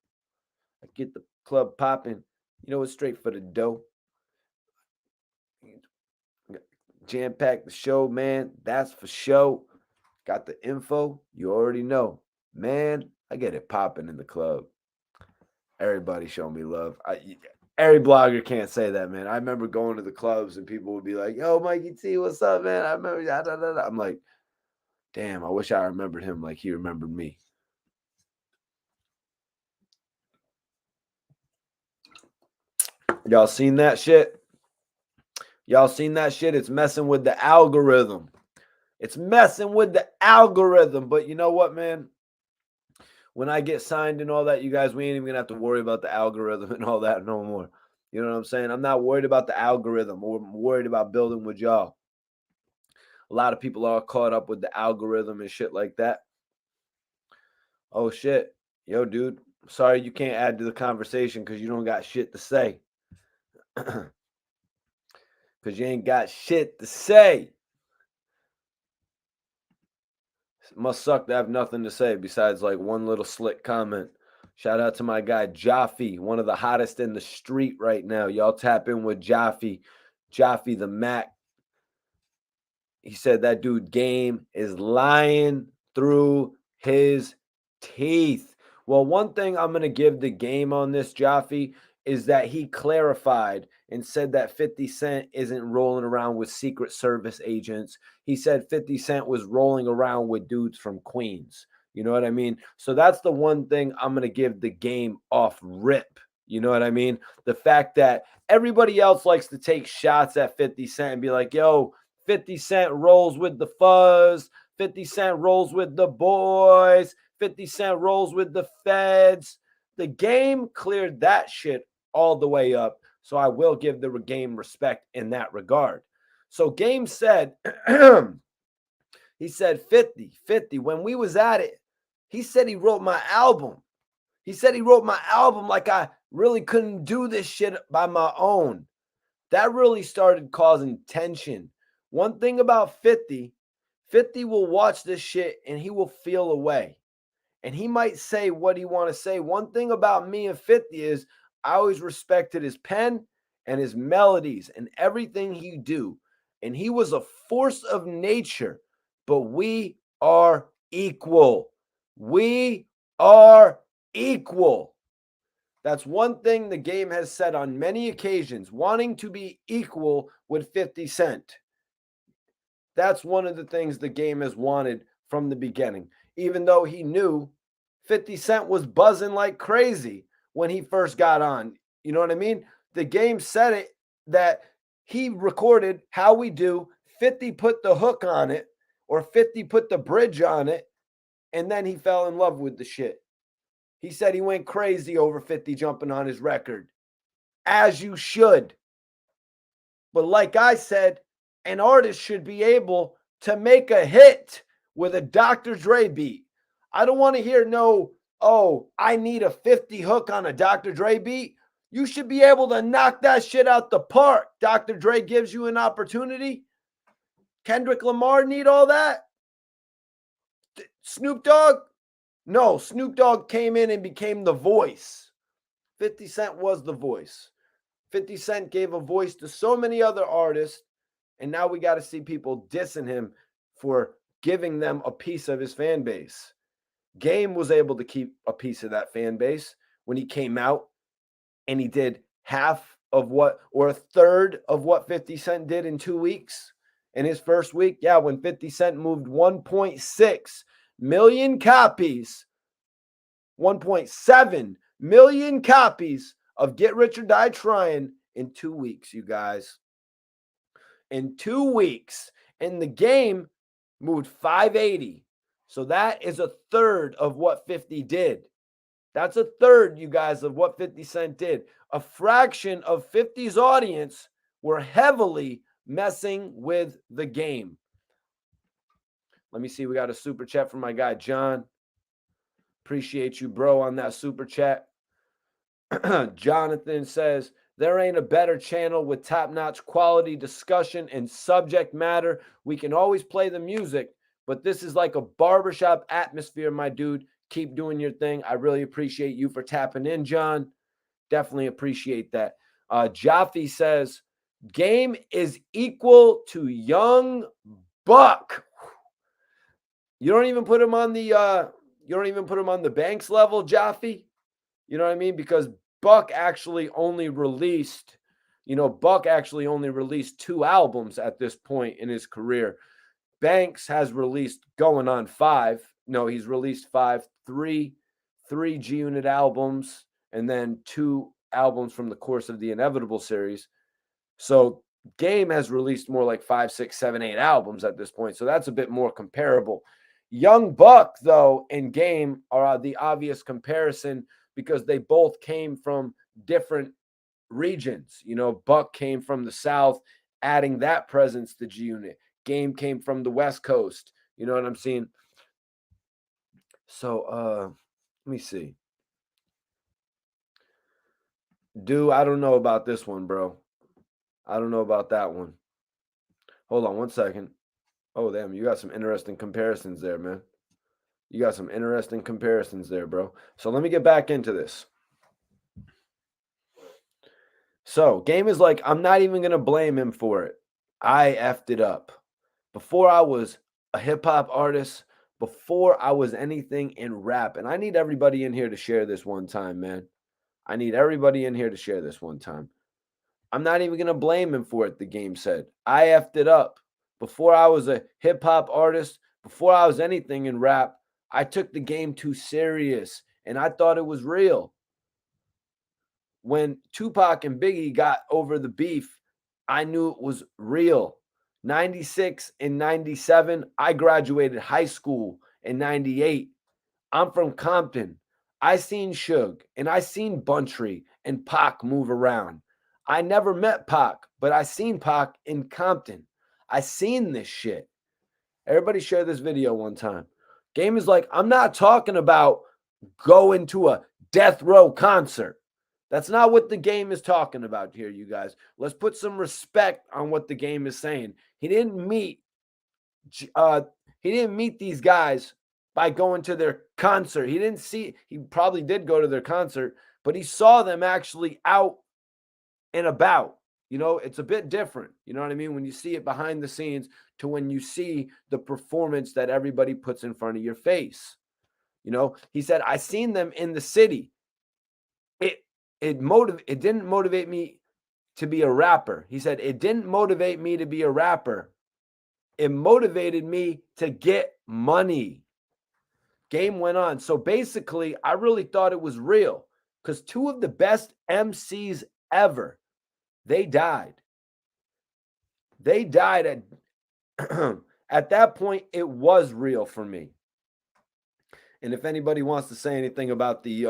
I get the club popping. You know, it's straight for the dough. Jam-packed the show, man. That's for show. Got the info. You already know. Man, I get it popping in the club. Everybody show me love. Every blogger can't say that, man. I remember going to the clubs and people would be like, yo, Mikey T, what's up, man? I remember da, da, da, da. I'm like, damn, I wish I remembered him like he remembered me. Y'all seen that shit? Y'all seen that shit? It's messing with the algorithm. It's messing with the algorithm. But you know what, man? When I get signed and all that, you guys, we ain't even going to have to worry about the algorithm and all that no more. You know what I'm saying? I'm not worried about the algorithm. I'm worried about building with y'all. A lot of people are caught up with the algorithm and shit like that. Oh, shit. Yo, dude, sorry you can't add to the conversation because you don't got shit to say. Because you ain't got shit to say. It must suck to have nothing to say besides like one little slick comment. Shout out to my guy Jaffe, one of the hottest in the street right now. Y'all tap in with Jaffe. Jaffe the Mac. He said that dude Game is lying through his teeth. Well, one thing I'm going to give the Game on this, Jaffe, is that he clarified and said that 50 Cent isn't rolling around with Secret Service agents. He said 50 Cent was rolling around with dudes from Queens. You know what I mean? So that's the one thing I'm going to give the Game off rip. You know what I mean? The fact that everybody else likes to take shots at 50 Cent and be like, yo, 50 Cent rolls with the fuzz. 50 Cent rolls with the boys. 50 Cent rolls with the feds. The Game cleared that shit all the way up. So I will give the Game respect in that regard. So Game said, he said 50, when we was at it, he said he wrote my album. He said he wrote my album like I really couldn't do this shit by my own. That really started causing tension. One thing about 50 will watch this shit and he will feel away. And he might say what he want to say. One thing about me and 50 is I always respected his pen and his melodies and everything he do. And he was a force of nature, but we are equal. We are equal. That's one thing the Game has said on many occasions, wanting to be equal with 50 Cent. That's one of the things the Game has wanted from the beginning, even though he knew 50 Cent was buzzing like crazy when he first got on. You know what I mean? The Game said it that he recorded How We Do, 50 put the hook on it, or 50 put the bridge on it, and then he fell in love with the shit. He said he went crazy over 50 jumping on his record, as you should. But like I said, an artist should be able to make a hit with a Dr. Dre beat. I don't want to hear I need a 50 hook on a Dr. Dre beat. You should be able to knock that shit out the park. Dr. Dre gives you an opportunity. Kendrick Lamar need all that? Snoop Dogg? No, Snoop Dogg came in and became the voice. 50 Cent was the voice. 50 Cent gave a voice to so many other artists, and now we got to see people dissing him for giving them a piece of his fan base. Game was able to keep a piece of that fan base when he came out, and he did half of what, or a third of what 50 Cent did in 2 weeks. In his first week, yeah, when 50 Cent moved 1.6 million copies, 1.7 million copies of Get Rich or Die Trying in 2 weeks, you guys. In 2 weeks. And the game moved 580. So that is a third of what 50 did. That's a third, you guys, of what 50 Cent did. A fraction of 50's audience were heavily messing with the game. Let me see. We got a super chat from my guy, John. Appreciate you, bro, on that super chat. Jonathan says, there ain't a better channel with top-notch quality discussion and subject matter. We can always play the music, but this is like a barbershop atmosphere, my dude. Keep doing your thing. I really appreciate you for tapping in, John. Definitely appreciate that. Jaffe says, game is equal to Young Buck. You don't even put him on the Banks level, Jaffe. You know what I mean? Because Buck actually only released 2 albums at this point in his career. Banks has released going on 5. No, he's released 5, 3 G-Unit albums, and then 2 albums from the Course of the Inevitable series. So Game has released more like 5, 6, 7, 8 albums at this point. So that's a bit more comparable. Young Buck, though, and Game are the obvious comparison because they both came from different regions. Buck came from the South, adding that presence to G-Unit. Game came from the West Coast. You know what I'm saying? So, let me see. Dude, I don't know about this one, bro. I don't know about that one. Hold on one second. Oh, damn, you got some interesting comparisons there, man. You got some interesting comparisons there, bro. So let me get back into this. So Game is like, I'm not even going to blame him for it. I effed it up. Before I was a hip-hop artist, before I was anything in rap, and I need everybody in here to share this one time, man. I need everybody in here to share this one time. I'm not even going to blame him for it, the Game said. I effed it up. Before I was a hip-hop artist, before I was anything in rap, I took the game too serious, and I thought it was real. When Tupac and Biggie got over the beef, I knew it was real. 96 and 97, I graduated high school in 98. I'm from Compton. I seen Suge and I seen Buntry and Pac move around. I never met Pac, but I seen Pac in Compton. I seen this shit. Everybody share this video one time. Game is like, I'm not talking about going to a death row concert. That's not what the Game is talking about here, you guys. Let's put some respect on what the Game is saying. He didn't meet these guys by going to their concert. He probably did go to their concert, but he saw them actually out and about. It's a bit different. You know what I mean? When you see it behind the scenes to when you see the performance that everybody puts in front of your face. He said, I seen them in the city. It didn't motivate me to be a rapper. He said, it didn't motivate me to be a rapper. It motivated me to get money. Game went on. So basically, I really thought it was real because 2 of the best MCs ever, they died. They died at that point. It was real for me. And if anybody wants to say anything about the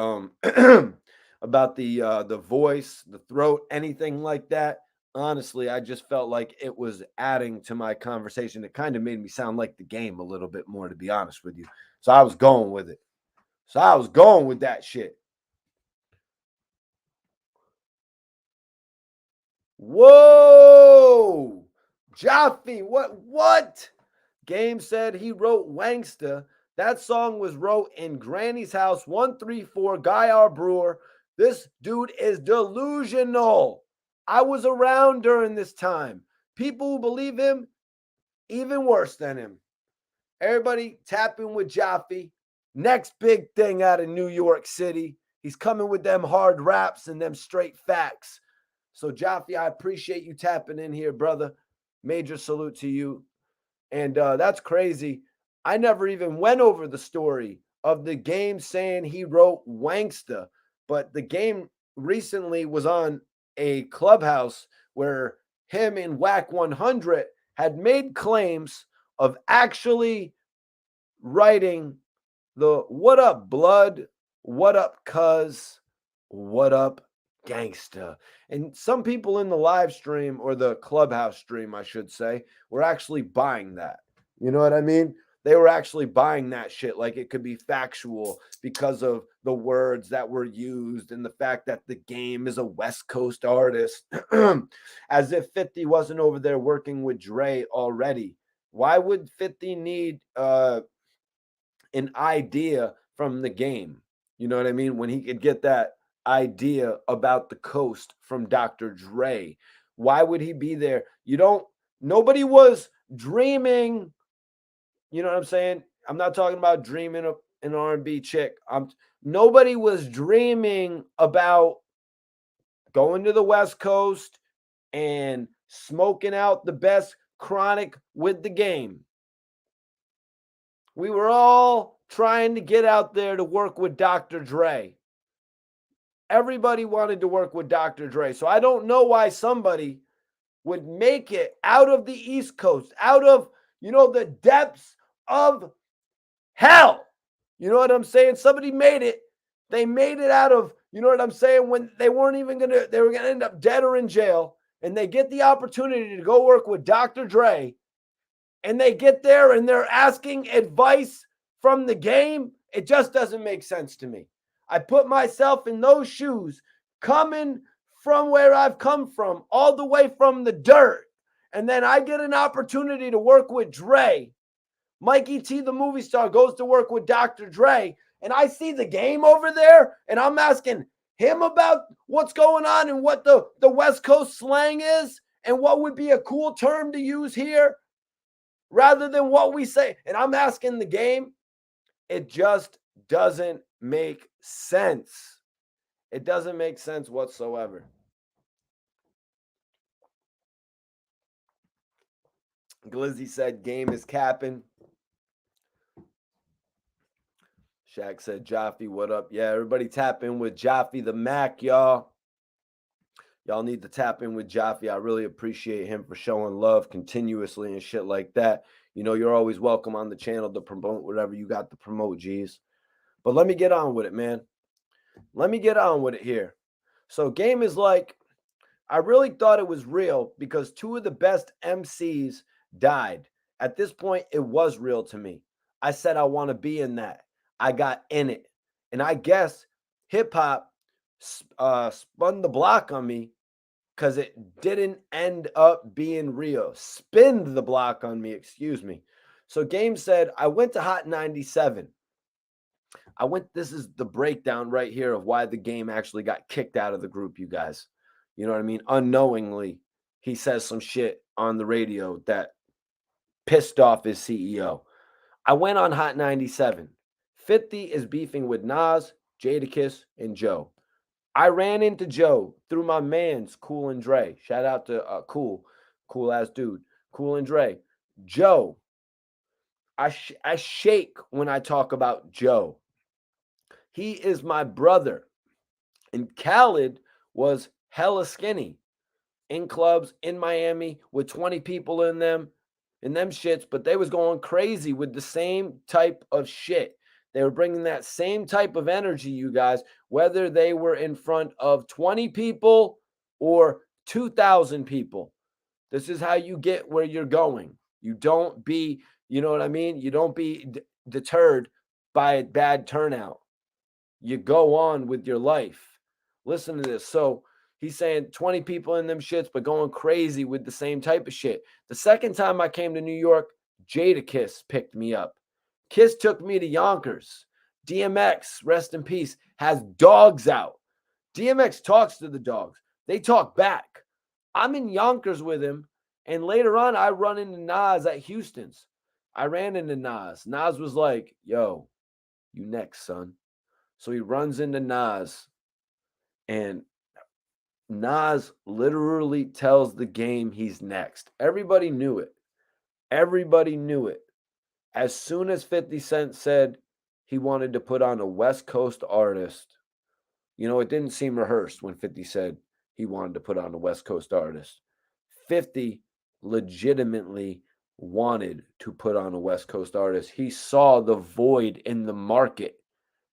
about the voice, the throat, anything like that, honestly, I just felt like it was adding to my conversation. It kind of made me sound like the Game a little bit more, to be honest with you. So I was going with it. So I was going with that shit. Whoa! Jaffe, what? Game said he wrote Wangsta. That song was wrote in Granny's house, 134 Guy R. Brewer. This dude is delusional. I was around during this time. People who believe him, even worse than him. Everybody tapping with Jaffe. Next big thing out of New York City. He's coming with them hard raps and them straight facts. So Jaffe, I appreciate you tapping in here, brother. Major salute to you. And that's crazy. I never even went over the story of the Game saying he wrote Wangsta. But the game recently was on a clubhouse where him and Whack 100 had made claims of actually writing the "What up, blood? What up, cuz? What up, gangsta?" And some people in the live stream, or the clubhouse stream, I should say, were actually buying that. You know what I mean? They were actually buying that shit like it could be factual because of the words that were used and the fact that the game is a West Coast artist. As if 50 wasn't over there working with Dre already. Why would 50 need an idea from the game? You know what I mean? When he could get that idea about the coast from Dr. Dre, why would he be there? Nobody was dreaming. You know what I'm saying? I'm not talking about dreaming of an R&B chick. Nobody was dreaming about going to the West Coast and smoking out the best chronic with the game. We were all trying to get out there to work with Dr. Dre. Everybody wanted to work with Dr. Dre. So I don't know why somebody would make it out of the East Coast, out of, the depths of hell. You know what I'm saying? Somebody made it. They made it out of, you know what I'm saying? When they weren't even they were going to end up dead or in jail. And they get the opportunity to go work with Dr. Dre. And they get there and they're asking advice from the game. It just doesn't make sense to me. I put myself in those shoes, coming from where I've come from, all the way from the dirt. And then I get an opportunity to work with Dre. Mikey T, the movie star, goes to work with Dr. Dre. And I see the game over there, and I'm asking him about what's going on and what the West Coast slang is and what would be a cool term to use here rather than what we say. And I'm asking the game. It just doesn't make sense. It doesn't make sense whatsoever. Glizzy said game is capping. Shaq said Jaffe, what up? Yeah, everybody tap in with Jaffe the Mac, y'all. Y'all need to tap in with Jaffe. I really appreciate him for showing love continuously and shit like that. You're always welcome on the channel to promote whatever you got to promote, G's. But let me get on with it, man. Let me get on with it here. So game is like, I really thought it was real because two of the best MCs died. At this point, it was real to me. I said I want to be in that. I got in it. And I guess hip hop spun the block on me because it didn't end up being real. Spinned the block on me, excuse me. So Game said, I went to Hot 97. This is the breakdown right here of why the game actually got kicked out of the group, you guys. You know what I mean? Unknowingly, he says some shit on the radio that pissed off his CEO. I went on Hot 97. 50 is beefing with Nas, Jadakiss, and Joe. I ran into Joe through my man's Cool and Dre. Shout out to Cool ass dude, Cool and Dre. Joe, I shake when I talk about Joe. He is my brother. And Khaled was hella skinny in clubs in Miami with 20 people in them shits, but they was going crazy with the same type of shit. They were bringing that same type of energy, you guys, whether they were in front of 20 people or 2,000 people. This is how you get where you're going. You don't be, you know what I mean? You don't be deterred by a bad turnout. You go on with your life. Listen to this. So he's saying 20 people in them shits, but going crazy with the same type of shit. The second time I came to New York, Jadakiss picked me up. Kiss took me to Yonkers. DMX, rest in peace, has dogs out. DMX talks to the dogs. They talk back. I'm in Yonkers with him. And later on, I run into Nas at Houston's. I ran into Nas. Nas was like, yo, you next, son. So he runs into Nas, and Nas literally tells the game he's next. Everybody knew it. Everybody knew it. As soon as 50 Cent said he wanted to put on a West Coast artist, it didn't seem rehearsed when 50 said he wanted to put on a West Coast artist. 50 legitimately wanted to put on a West Coast artist. He saw the void in the market.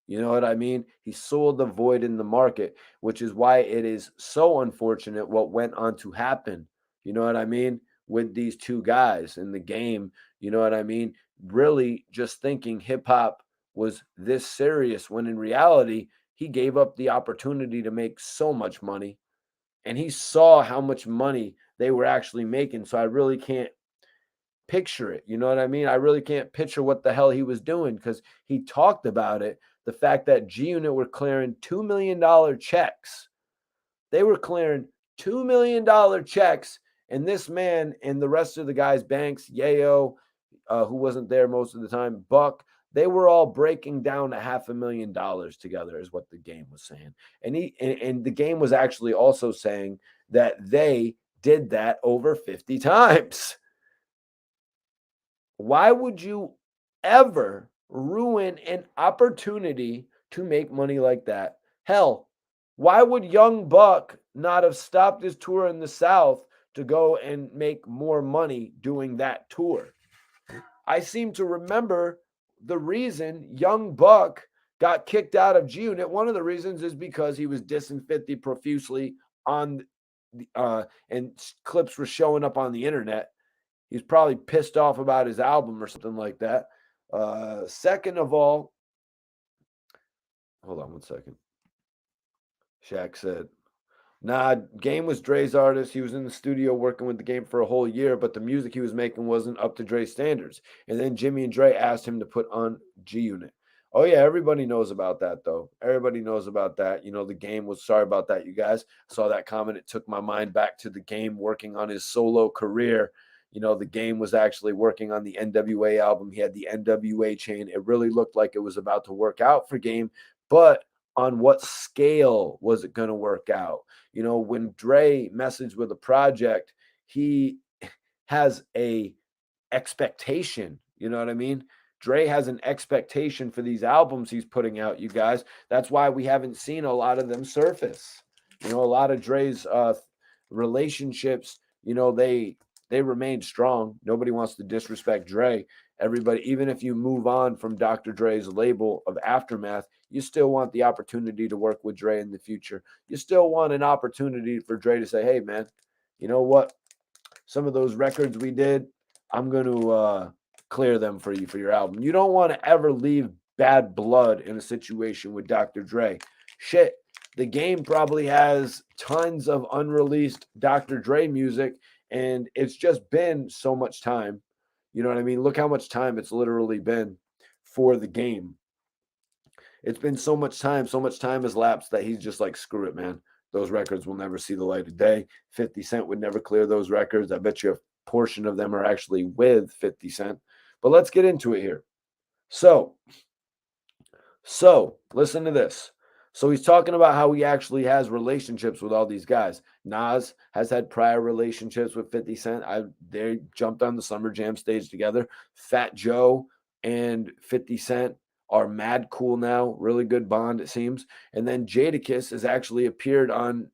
You know what I mean? He saw the void in the market, which is why it is so unfortunate what went on to happen. You know what I mean? With these two guys in the game, you know what I mean? Really just thinking hip hop was this serious when in reality, he gave up the opportunity to make so much money and he saw how much money they were actually making. So I really can't picture it. You know what I mean? I really can't picture what the hell he was doing because he talked about it. The fact that G Unit were clearing $2 million checks. They were clearing $2 million checks. And this man and the rest of the guys, Banks, Yayo, who wasn't there most of the time, Buck, they were all breaking down to $500,000 together, is what the game was saying. And the game was actually also saying that they did that over 50 times. Why would you ever ruin an opportunity to make money like that? Hell, why would Young Buck not have stopped his tour in the South to go and make more money doing that tour? I seem to remember the reason Young Buck got kicked out of G Unit. One of the reasons is because he was dissing 50 profusely on and clips were showing up on the internet. He's probably pissed off about his album or something like that. Second of all, hold on one second. Shaq said, nah, Game was Dre's artist. He was in the studio working with the Game for a whole year, but the music he was making wasn't up to Dre's standards. And then Jimmy and Dre asked him to put on G Unit. Oh, yeah, everybody knows about that, though. Everybody knows about that. The Game was sorry about that, you guys. Saw that comment. It took my mind back to the Game working on his solo career. The Game was actually working on the NWA album. He had the NWA chain. It really looked like it was about to work out for Game, but on what scale was it going to work out? When Dre messaged with a project, he has a expectation. You know what I mean? Dre has an expectation for these albums he's putting out, you guys. That's why we haven't seen a lot of them surface. A lot of Dre's relationships, they remain strong. Nobody wants to disrespect Dre. Everybody, even if you move on from Dr. Dre's label of Aftermath, you still want the opportunity to work with Dre in the future. You still want an opportunity for Dre to say, hey, man, you know what? Some of those records we did, I'm going to clear them for you for your album. You don't want to ever leave bad blood in a situation with Dr. Dre. Shit, the Game probably has tons of unreleased Dr. Dre music, and it's just been so much time. You know what I mean? Look how much time it's literally been for the Game. It's been so much time has lapsed that he's just like, screw it, man. Those records will never see the light of day. 50 Cent would never clear those records. I bet you a portion of them are actually with 50 Cent. But let's get into it here. So listen to this. So he's talking about how he actually has relationships with all these guys. Nas has had prior relationships with 50 Cent. They jumped on the Summer Jam stage together. Fat Joe and 50 Cent are mad cool now. Really good bond, it seems. And then Jadakiss has actually appeared on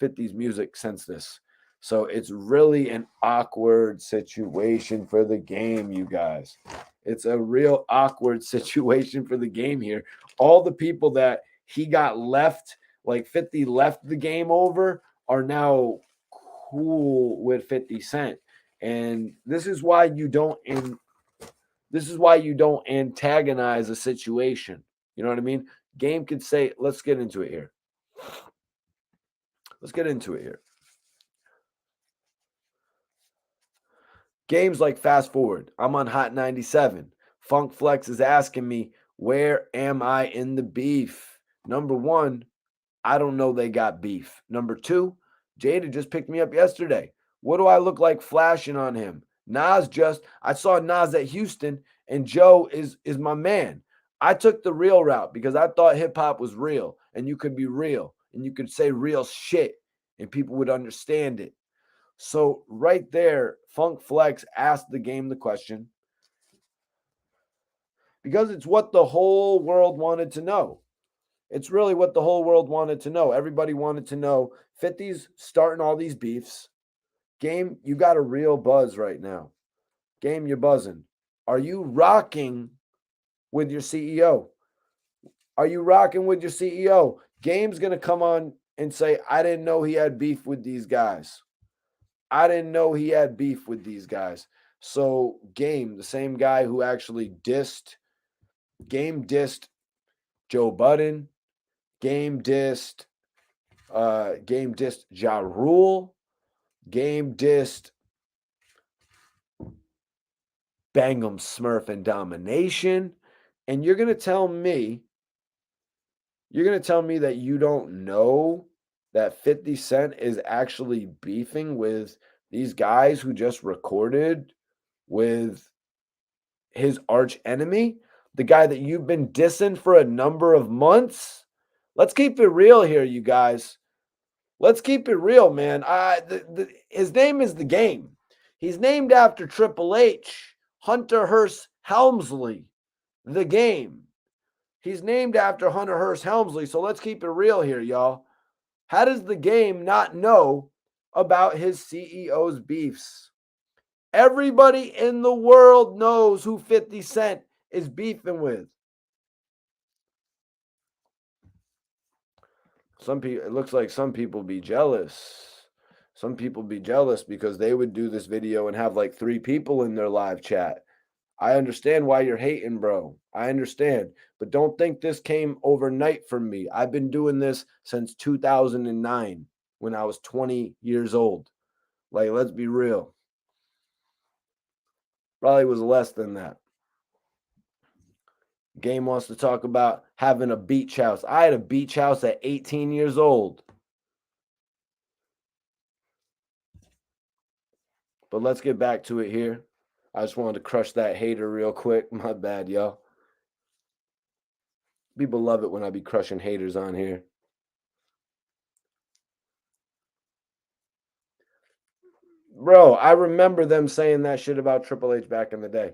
50's music since this. So it's really an awkward situation for the Game, you guys. It's a real awkward situation for the Game here. All the people that he got left, like 50 left the Game over, are now cool with 50 Cent. And this is why you don't antagonize a situation. You know what I mean? Game could say, let's get into it here. Games like Fast Forward. I'm on Hot 97. Funk Flex is asking me, where am I in the beef? Number one, I don't know they got beef. Number two, Jada just picked me up yesterday. What do I look like flashing on him? I saw Nas at Houston, and Joe is my man. I took the real route because I thought hip hop was real, and you could be real, and you could say real shit, and people would understand it. So right there, Funk Flex asked the Game the question because it's what the whole world wanted to know. It's really what the whole world wanted to know. Everybody wanted to know. 50's starting all these beefs. Game, you got a real buzz right now. Game, you're buzzing. Are you rocking with your CEO? Are you rocking with your CEO? Game's going to come on and say, I didn't know he had beef with these guys. I didn't know he had beef with these guys. So, Game, the same guy who actually dissed Joe Budden, Game dissed Ja Rule, Game dissed Bangum Smurf and Domination. And you're gonna tell me that you don't know that 50 Cent is actually beefing with these guys who just recorded with his arch enemy, the guy that you've been dissing for a number of months? Let's keep it real here, you guys. Let's keep it real, man. His name is The Game. He's named after Triple H, Hunter Hearst Helmsley, The Game. He's named after Hunter Hearst Helmsley. So let's keep it real here, y'all. How does The Game not know about his CEO's beefs? Everybody in the world knows who 50 Cent is beefing with. Some people, it looks like some people be jealous. Some people be jealous because they would do this video and have like 3 people in their live chat. I understand why you're hating, bro. I understand. But don't think this came overnight for me. I've been doing this since 2009 when I was 20 years old. Like, let's be real. Probably was less than that. Game wants to talk about having a beach house. I had a beach house at 18 years old. But let's get back to it here. I just wanted to crush that hater real quick. My bad, y'all. People love it when I be crushing haters on here. Bro, I remember them saying that shit about Triple H back in the day.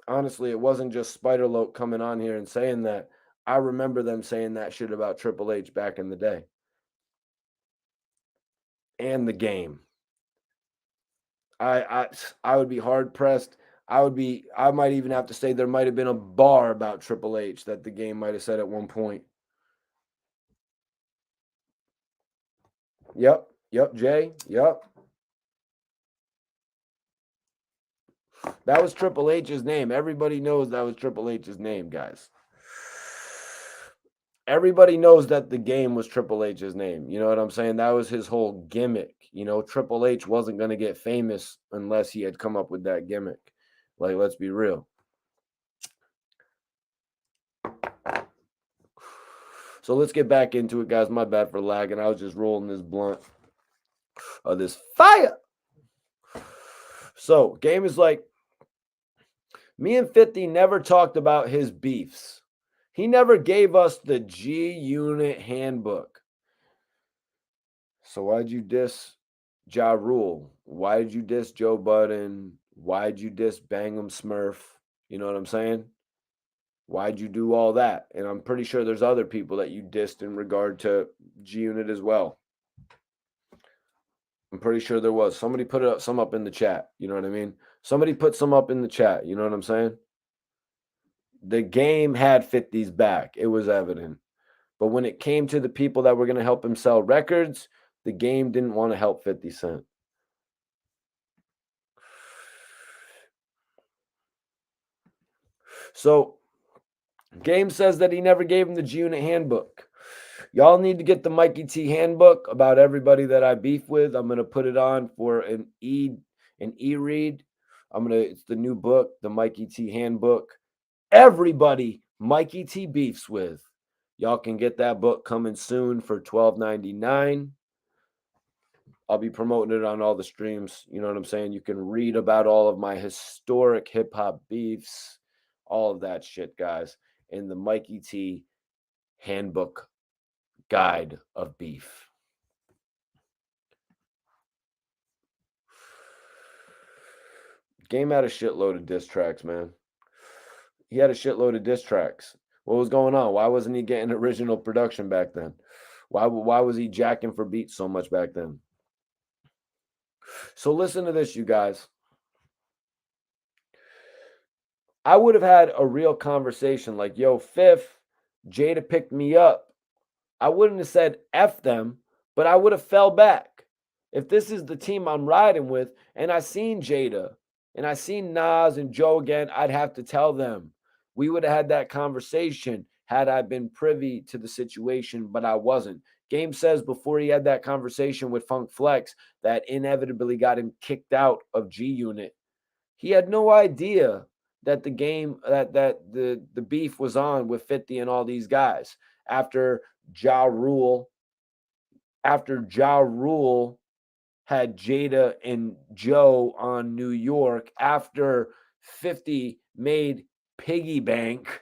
Honestly, it wasn't just Spiderloak coming on here and saying that. I remember them saying that shit about Triple H back in the day. And The Game. I would be hard pressed. I might even have to say there might have been a bar about Triple H that The Game might have said at one point. Yep, Jay. Yep. That was Triple H's name. Everybody knows that was Triple H's name, guys. Everybody knows that The Game was Triple H's name. You know what I'm saying? That was his whole gimmick. You know, Triple H wasn't going to get famous unless he had come up with that gimmick. Like, let's be real. So let's get back into it, guys. My bad for lagging. I was just rolling this blunt of this fire. So, Game is like, me and 50 never talked about his beefs. He never gave us the G Unit handbook. So why'd you diss Ja Rule? Why'd you diss Joe Budden? Why'd you diss Bangum Smurf? You know what I'm saying? Why'd you do all that? And I'm pretty sure there's other people that you dissed in regard to G Unit as well. I'm pretty sure there was. Somebody put some up in the chat. You know what I mean? Somebody put some up in the chat. You know what I'm saying? The Game had 50's back. It was evident. But when it came to the people that were going to help him sell records, The Game didn't want to help 50 Cent. So, Game says that he never gave him the G-Unit handbook. Y'all need to get the Mikey T handbook about everybody that I beef with. I'm going to put it on for an e-read. It's the new book, the Mikey T handbook. Everybody Mikey T beefs with. Y'all can get that book coming soon for $12.99. I'll be promoting it on all the streams. You know what I'm saying? You can read about all of my historic hip hop beefs, all of that shit, guys, in the Mikey T handbook guide of beef. Game had a shitload of diss tracks, man. He had a shitload of diss tracks. What was going on? Why wasn't he getting original production back then? Why was he jacking for beats so much back then? So listen to this, you guys. I would have had a real conversation like, yo, Fifth, Jada picked me up. I wouldn't have said F them, but I would have fell back. If this is the team I'm riding with, and I seen Jada, and I seen Nas and Joe again, I'd have to tell them. We would have had that conversation had I been privy to the situation, but I wasn't. Game says before he had that conversation with Funk Flex that inevitably got him kicked out of G Unit. He had no idea that the game that the beef was on with 50 and all these guys after Ja Rule Ja Rule had Jada and Joe on New York after 50 made Piggy Bank.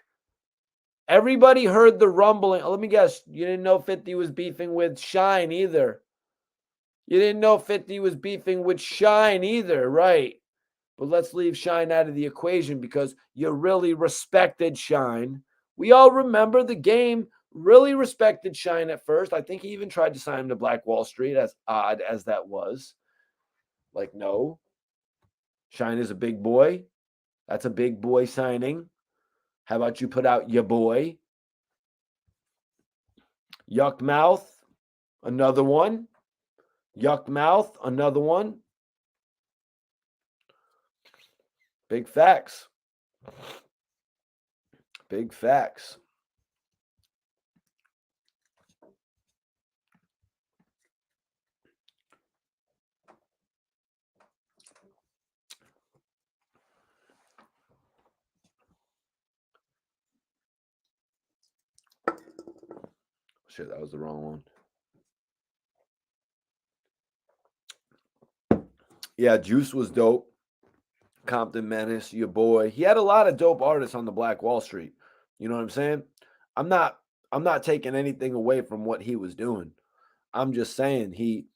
Everybody heard the rumbling. Let me guess, you didn't know 50 was beefing with Shine either. You didn't know 50 was beefing with Shine either, right? But let's leave Shine out of the equation because you really respected Shine. We all remember the game really respected Shine at first. I think he even tried to sign him to Black Wall Street, as odd as that was. Like, no, Shine is a big boy. That's a big boy signing. How about you put out your boy? Yuck Mouth, another one. Yuck Mouth, another one. Big facts. Big facts. Shit, that was the wrong one. Yeah, Juice was dope. Compton Menace, your boy. He had a lot of dope artists on the Black Wall Street. You know what I'm saying? I'm not I'm not taking anything away from what he was doing. I'm just saying he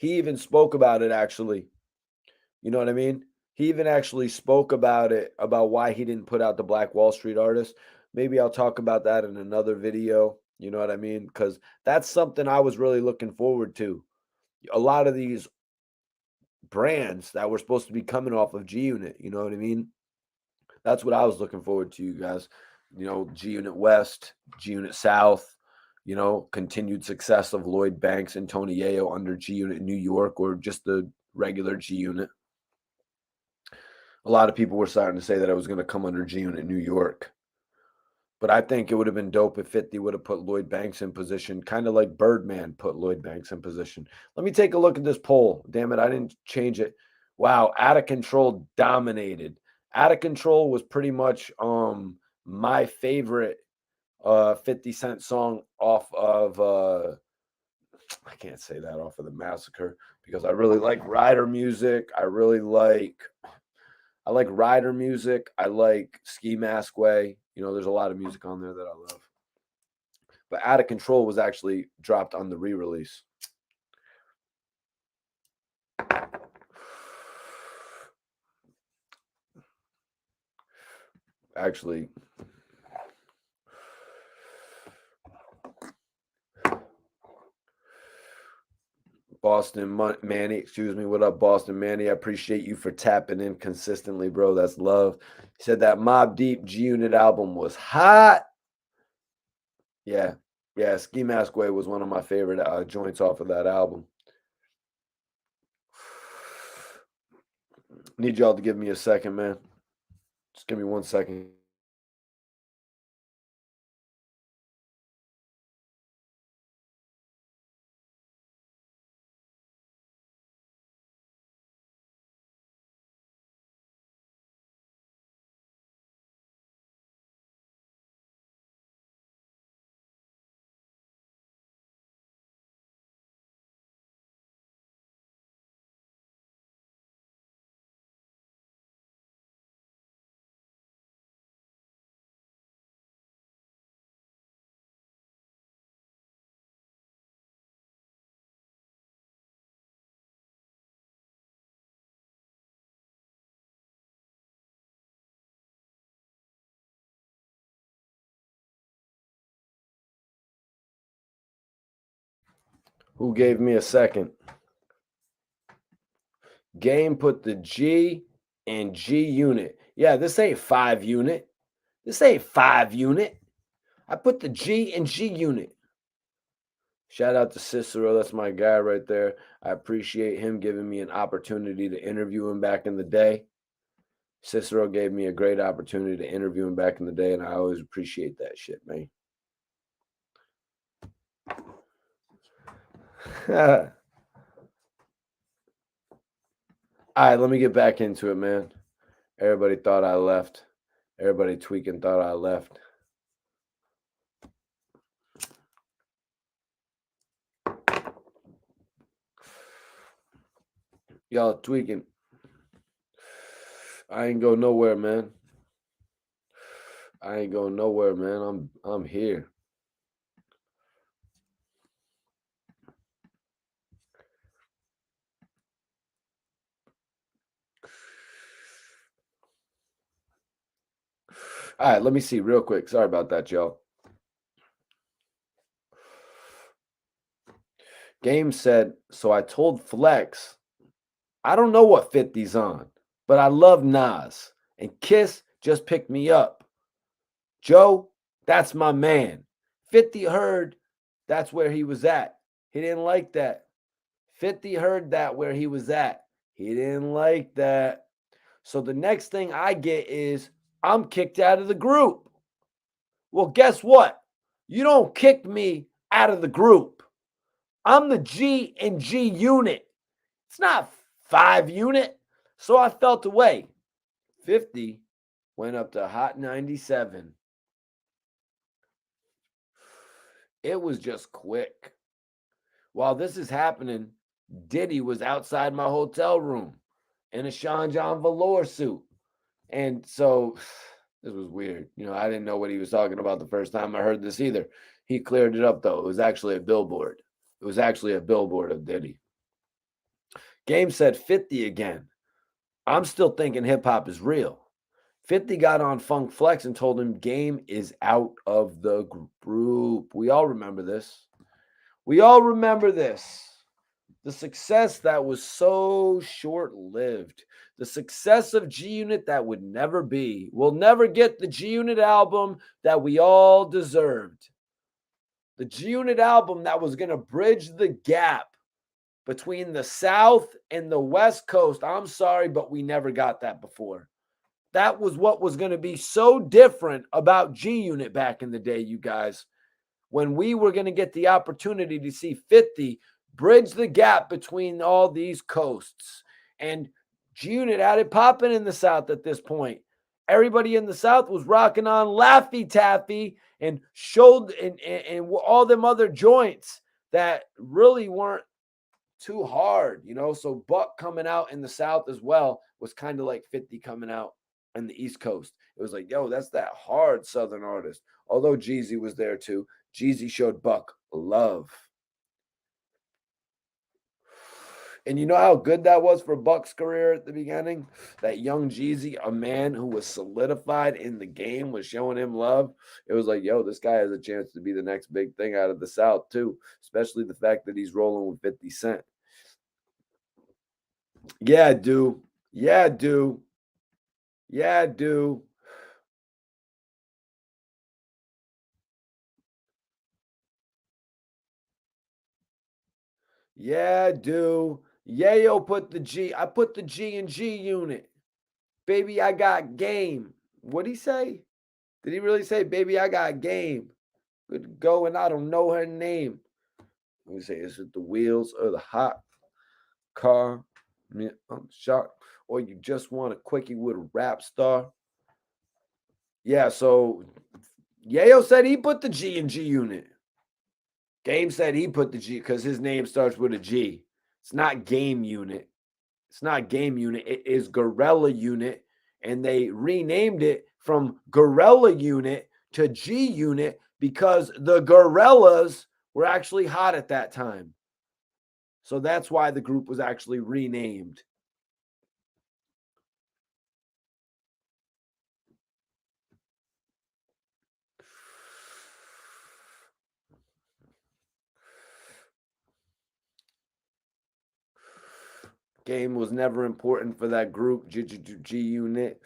even spoke about it actually. You know what I mean? He even actually spoke about it about why he didn't put out the Black Wall Street artists. Maybe I'll talk about that in another video. You know what I mean? Cuz that's something I was really looking forward to. A lot of these brands that were supposed to be coming off of G Unit, you know what I mean? That's what I was looking forward to, you guys. You know, G Unit West, G Unit South, you know, continued success of Lloyd Banks and Tony Yayo under G Unit New York or just the regular G Unit. A lot of people were starting to say that I was going to come under G Unit New York. But I think it would have been dope if 50 would have put Lloyd Banks in position, kind of like Birdman put Lloyd Banks in position. Let me take a look at this poll. Damn it, I didn't change it. Wow, Out of Control dominated. Out of Control was pretty much my favorite 50 Cent song off of I can't say that off of the Massacre because I really like Rider music. I like Rider music. I like Ski Mask Way. You know, there's a lot of music on there that I love. But Out of Control was actually dropped on the re-release. Actually, Manny, excuse me. What up, Boston Manny? I appreciate you for tapping in consistently, bro. That's love. He said that Mob Deep G Unit album was hot. Yeah. Yeah. Ski Mask Way was one of my favorite joints off of that album. Need y'all to give me a second, man. Just give me 1 second. Who gave me a second? Game put the G in G Unit. Yeah, this ain't 5 Unit. This ain't 5 Unit. I put the G in G Unit. Shout out to Cicero. That's my guy right there. I appreciate him giving me an opportunity to interview him back in the day. Cicero gave me a great opportunity to interview him back in the day, and I always appreciate that shit, man. All right, let me get back into it, man. Everybody thought I left. Everybody tweaking thought I left. Y'all tweaking. I ain't go nowhere, man. I ain't going nowhere, man. I'm here. All right, let me see real quick. Sorry about that, y'all. Game said, so I told Flex, I don't know what 50's on, but I love Nas. And Kiss just picked me up. Joe, that's my man. 50 heard that's where he was at. He didn't like that. 50 heard that where he was at. He didn't like that. So the next thing I get is I'm kicked out of the group. Well, guess what? You don't kick me out of the group. I'm the G and G Unit. It's not 5 Unit. So I felt away. 50 went up to Hot 97. It was just quick. While this is happening, Diddy was outside my hotel room in a Sean John velour suit. And so this was weird. I didn't know what he was talking about the first time I heard this either. He cleared it up, though. It was actually a billboard. It was actually a billboard of Diddy. Game said 50 again. I'm still thinking hip hop is real. 50 got on Funk Flex and told him Game is out of the group. We all remember this. We all remember this. The success that was so short-lived. The success of G Unit that would never be. We'll never get the G Unit album that we all deserved. The G Unit album that was going to bridge the gap between the South and the West Coast. I'm sorry, but we never got that before. That was what was going to be so different about G Unit back in the day, you guys. When we were going to get the opportunity to see 50 bridge the gap between all these coasts. And G Unit had it popping in the South at this point. Everybody in the South was rocking on Laffy Taffy and showed and all them other joints that really weren't too hard, So Buck coming out in the South as well was kind of like 50 coming out on the East Coast. It was like, yo, that's that hard Southern artist. Although Jeezy was there too. Jeezy showed Buck love. And you know how good that was for Buck's career at the beginning? That young Jeezy, a man who was solidified in the game, was showing him love. It was like, yo, this guy has a chance to be the next big thing out of the South, too. Especially the fact that he's rolling with 50 Cent. Yeah, dude. Yeah, dude. Yeah, dude. Yeah, dude. Yayo put the G. I put the G in G Unit. Baby, I got game. What'd he say? Did he really say, baby, I got game? Good to go, and I don't know her name. Let me say, is it the wheels or the hot car? I'm shocked. Or you just want a quickie with a rap star? Yeah, so Yayo said he put the G in G Unit. Game said he put the G because his name starts with a G. It's not Game Unit. It's not Game Unit. It is Gorilla Unit. And they renamed it from Gorilla Unit to G Unit because the Gorillas were actually hot at that time. So that's why the group was actually renamed. game was never important for that group, G Unit.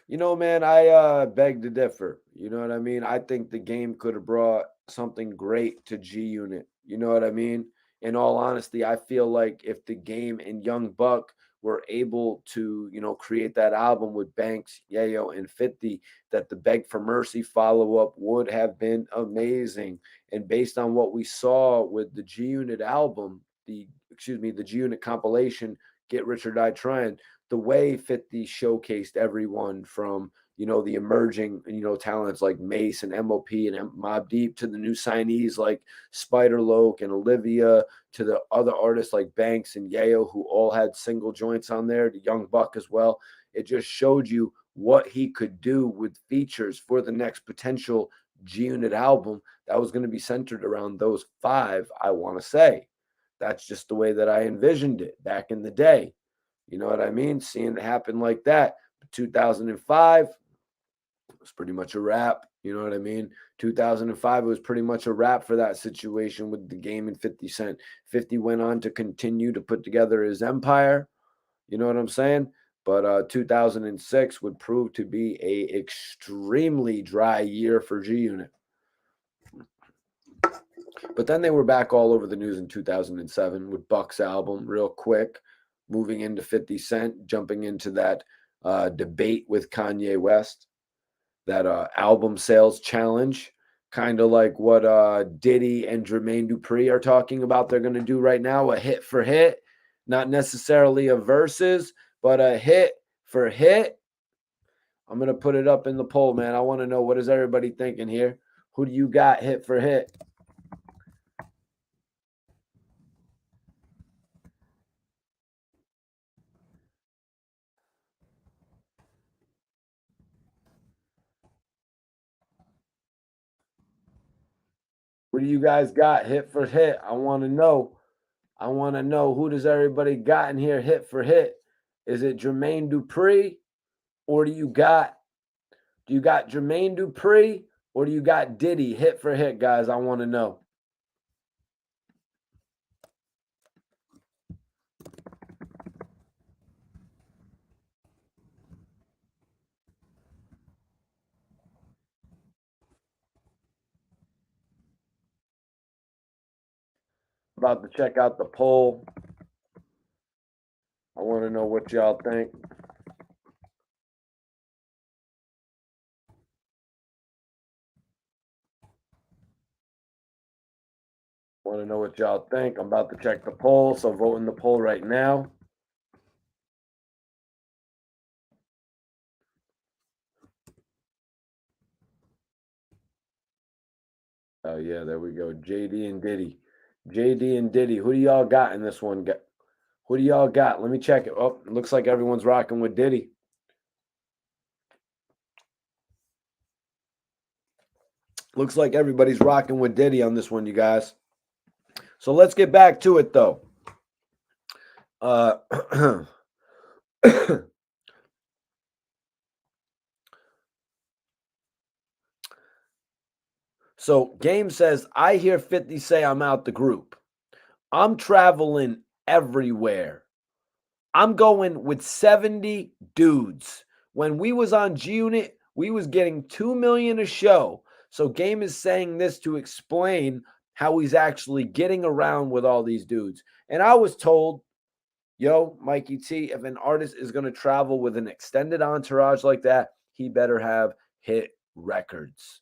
Man, I beg to differ. You know what I mean? I think the game could have brought something great to G Unit. You know what I mean? In all honesty, I feel like if the game and Young Buck were able to, create that album with Banks, Yayo, and 50, that the Beg for Mercy follow up would have been amazing. And based on what we saw with the G Unit album, the G Unit compilation, Get Rich or Die Trying, the way 50 showcased everyone from the emerging talents like Mace and MOP and Mobb Deep to the new signees like Spider Loke and Olivia to the other artists like Banks and Yayo who all had single joints on there, the Young Buck as well. It just showed you what he could do with features for the next potential G Unit album that was going to be centered around those five, I want to say. That's just the way that I envisioned it back in the day. You know what I mean? Seeing it happen like that. 2005 was pretty much a wrap. You know what I mean? 2005 was pretty much a wrap for that situation with the game and 50 Cent. 50 went on to continue to put together his empire. You know what I'm saying? But 2006 would prove to be a extremely dry year for G Unit. But then they were back all over the news in 2007 with Buck's album, real quick, moving into 50 Cent, jumping into that debate with Kanye West, that album sales challenge, kind of like what Diddy and Jermaine Dupri are talking about they're going to do right now, a hit for hit, not necessarily a verses, but a hit for hit. I'm going to put it up in the poll, man. I want to know, what is everybody thinking here? Who do you got hit for hit? What do you guys got hit for hit? I want to know. I want to know, who does everybody got in here hit for hit? Is it Jermaine Dupri, or do you got Jermaine Dupri, or do you got Diddy hit for hit, guys? I want to know. About to check out the poll. I want to know what y'all think. Want to know what y'all think. I'm about to check the poll, so vote in the poll right now. Oh, yeah, there we go. JD and Diddy. JD and Diddy. Who do y'all got in this one? Who do y'all got? Let me check it. Oh, it looks like everyone's rocking with Diddy. Looks like everybody's rocking with Diddy on this one, you guys. So let's get back to it, though. So Game says, I hear 50 say I'm out the group. I'm traveling everywhere. I'm going with 70 dudes. When we was on G Unit, we was getting 2 million a show. So Game is saying this to explain how he's actually getting around with all these dudes. And I was told, yo, Mikey T, if an artist is going to travel with an extended entourage like that, he better have hit records.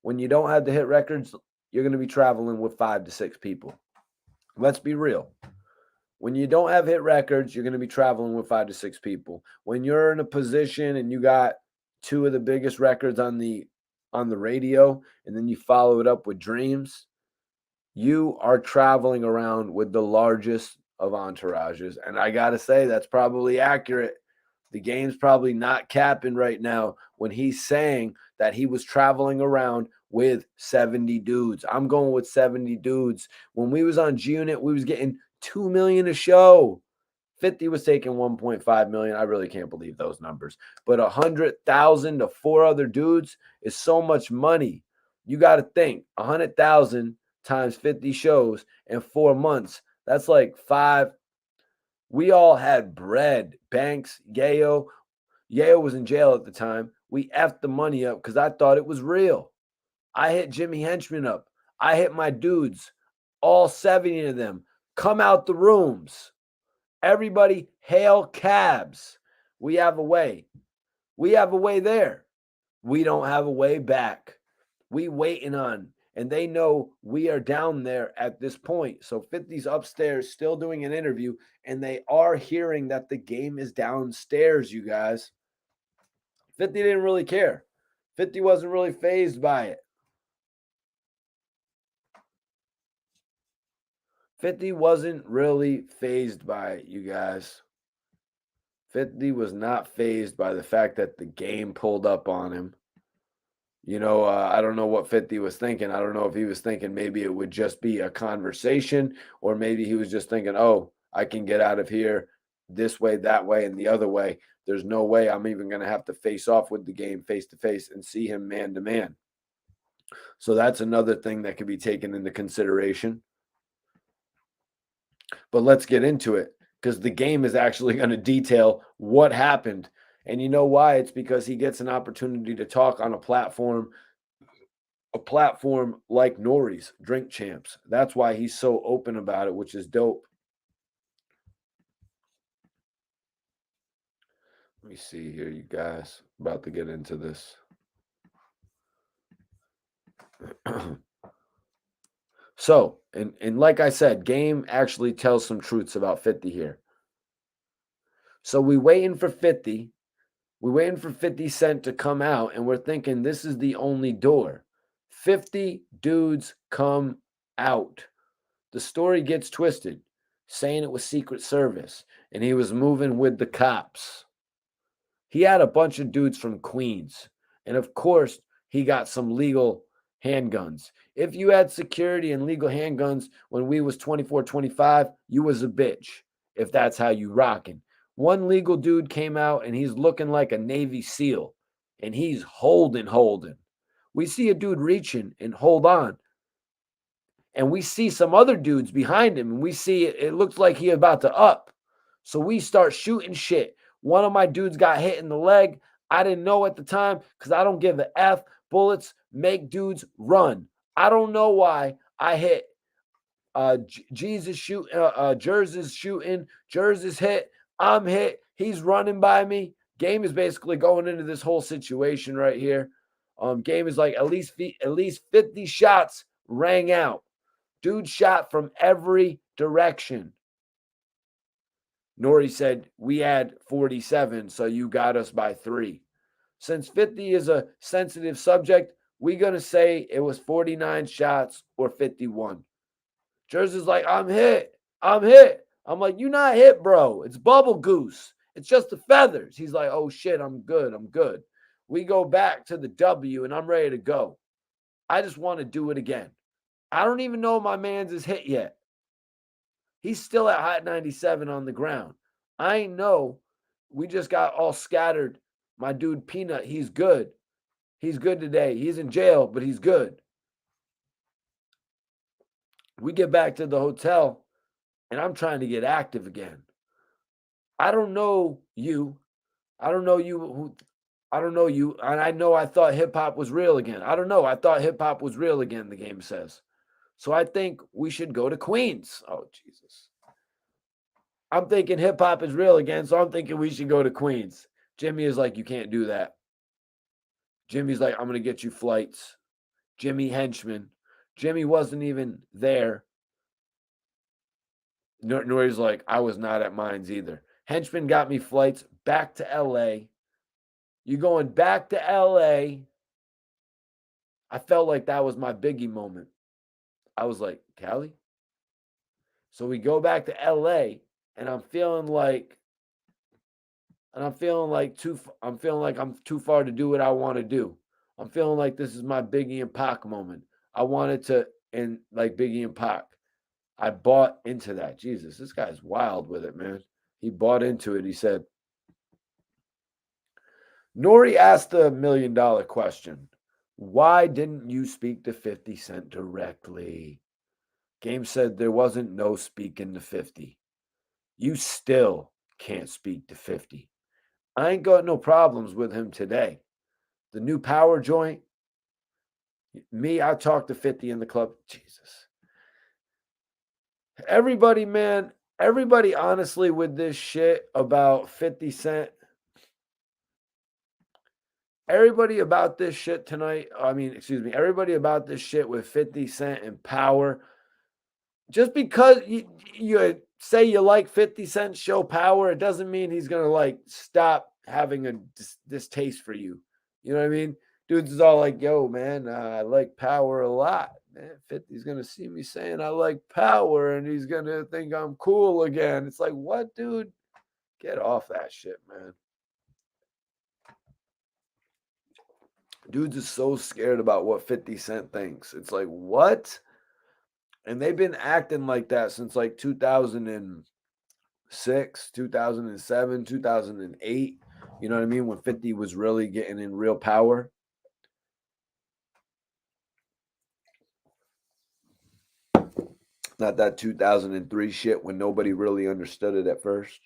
When you don't have the hit records, you're going to be traveling with 5 to 6 people. Let's be real. When you don't have hit records, you're going to be traveling with 5 to 6 people. When you're in a position and you got 2 of the biggest records on the radio, and then you follow it up with Dreams, you are traveling around with the largest of entourages. And I got to say, that's probably accurate. The Game's probably not capping right now when he's saying that he was traveling around with 70 dudes. I'm going with 70 dudes. When we was on G Unit, we was getting 2 million a show. 50 was taking 1.5 million. I really can't believe those numbers. But 100,000 to 4 other dudes is so much money. You got to think, 100,000 times 50 shows in 4 months. That's like We all had bread. Banks, Yayo. Yayo was in jail at the time. We effed the money up because I thought it was real. I hit Jimmy Henchman up. I hit my dudes, all 70 of them. Come out the rooms. Everybody hail cabs. We have a way. We have a way there. We don't have a way back. We waiting on, and they know we are down there at this point. So 50's upstairs still doing an interview, and they are hearing that the game is downstairs, you guys. 50 didn't really care. 50 wasn't really fazed by it. 50 wasn't really fazed by it, you guys. 50 was not fazed by the fact that the game pulled up on him. I don't know what 50 was thinking. I don't know if he was thinking maybe it would just be a conversation, or maybe he was just thinking, oh, I can get out of here this way, that way, and the other way. There's no way I'm even going to have to face off with the game face to face and see him man to man. So that's another thing that could be taken into consideration. But let's get into it, because the game is actually going to detail what happened. And you know why? It's because he gets an opportunity to talk on a platform like Nori's Drink Champs. That's why he's so open about it, which is dope. Let me see here, you guys. About to get into this. So, and like I said, game actually tells some truths about 50 here. So we waiting for 50. We're waiting for 50 Cent to come out, and we're thinking this is the only door. 50 dudes come out. The story gets twisted, saying it was Secret Service, and he was moving with the cops. He had a bunch of dudes from Queens, and of course, he got some legal handguns. If you had security and legal handguns when we was 24, 25, you was a bitch, if that's how you rocking. One legal dude came out and he's looking like a Navy SEAL, and he's holding. We see a dude reaching and hold on, and we see some other dudes behind him, and we see it looks like he about to up. So we start shooting shit. One of my dudes got hit in the leg. I didn't know at the time because I don't give a F. Bullets make dudes run. I don't know why I hit Jesus shoot, Jersey's shooting, Jersey's hit, I'm hit, he's running by me. Game is basically going into this whole situation right here. Game is like at least 50 shots rang out. Dude shot from every direction. Nori said, we had 47, so you got us by 3. Since 50 is a sensitive subject, we're going to say it was 49 shots or 51. Jersey's like, I'm hit. I'm like, you're not hit, bro. It's bubble goose. It's just the feathers. He's like, oh shit, I'm good. We go back to the W and I'm ready to go. I just want to do it again. I don't even know if my man's is hit yet. He's still at hot 97 on the ground. I know we just got all scattered. My dude Peanut, he's good. He's good today. He's in jail, but he's good. We get back to the hotel, and I'm trying to get active again. I don't know you. I don't know you. And I know I thought hip hop was real again. I don't know. I thought hip hop was real again, the game says. So I think we should go to Queens. Oh, Jesus. I'm thinking hip hop is real again, so I'm thinking we should go to Queens. Jimmy is like, you can't do that. Jimmy's like, I'm going to get you flights. Jimmy Henchman. Jimmy wasn't even there. Nori's like, I was not at mines either. Henchman got me flights back to LA. You going back to LA? I felt like that was my Biggie moment. I was like, Cali? So we go back to LA, and I'm feeling like I'm too far to do what I want to do. I'm feeling like this is my Biggie and Pac moment. I wanted to, and like Biggie and Pac. I bought into that. Jesus, this guy's wild with it, man. He bought into it. He said, Nori asked the $1 million question. Why didn't you speak to 50 Cent directly? Game said there wasn't no speaking to 50. You still can't speak to 50. I ain't got no problems with him today. The new power joint, me, I talked to 50 in the club. Jesus. Everybody, man, everybody honestly with this shit about 50 Cent, everybody about this shit tonight, I mean, excuse me, everybody about this shit with 50 Cent and power. Just because you say you like 50 Cent show power, it doesn't mean he's gonna like stop having a distaste for you. You know what I mean? Dudes is all like, yo, man, I like power a lot. Man, 50's gonna see me saying I like power and he's gonna think I'm cool again. It's like, what, dude? Get off that shit, man. Dudes is so scared about what 50 Cent thinks. It's like, what? And they've been acting like that since like 2006, 2007, 2008. You know what I mean? When 50 was really getting in real power. Not that 2003 shit when nobody really understood it at first.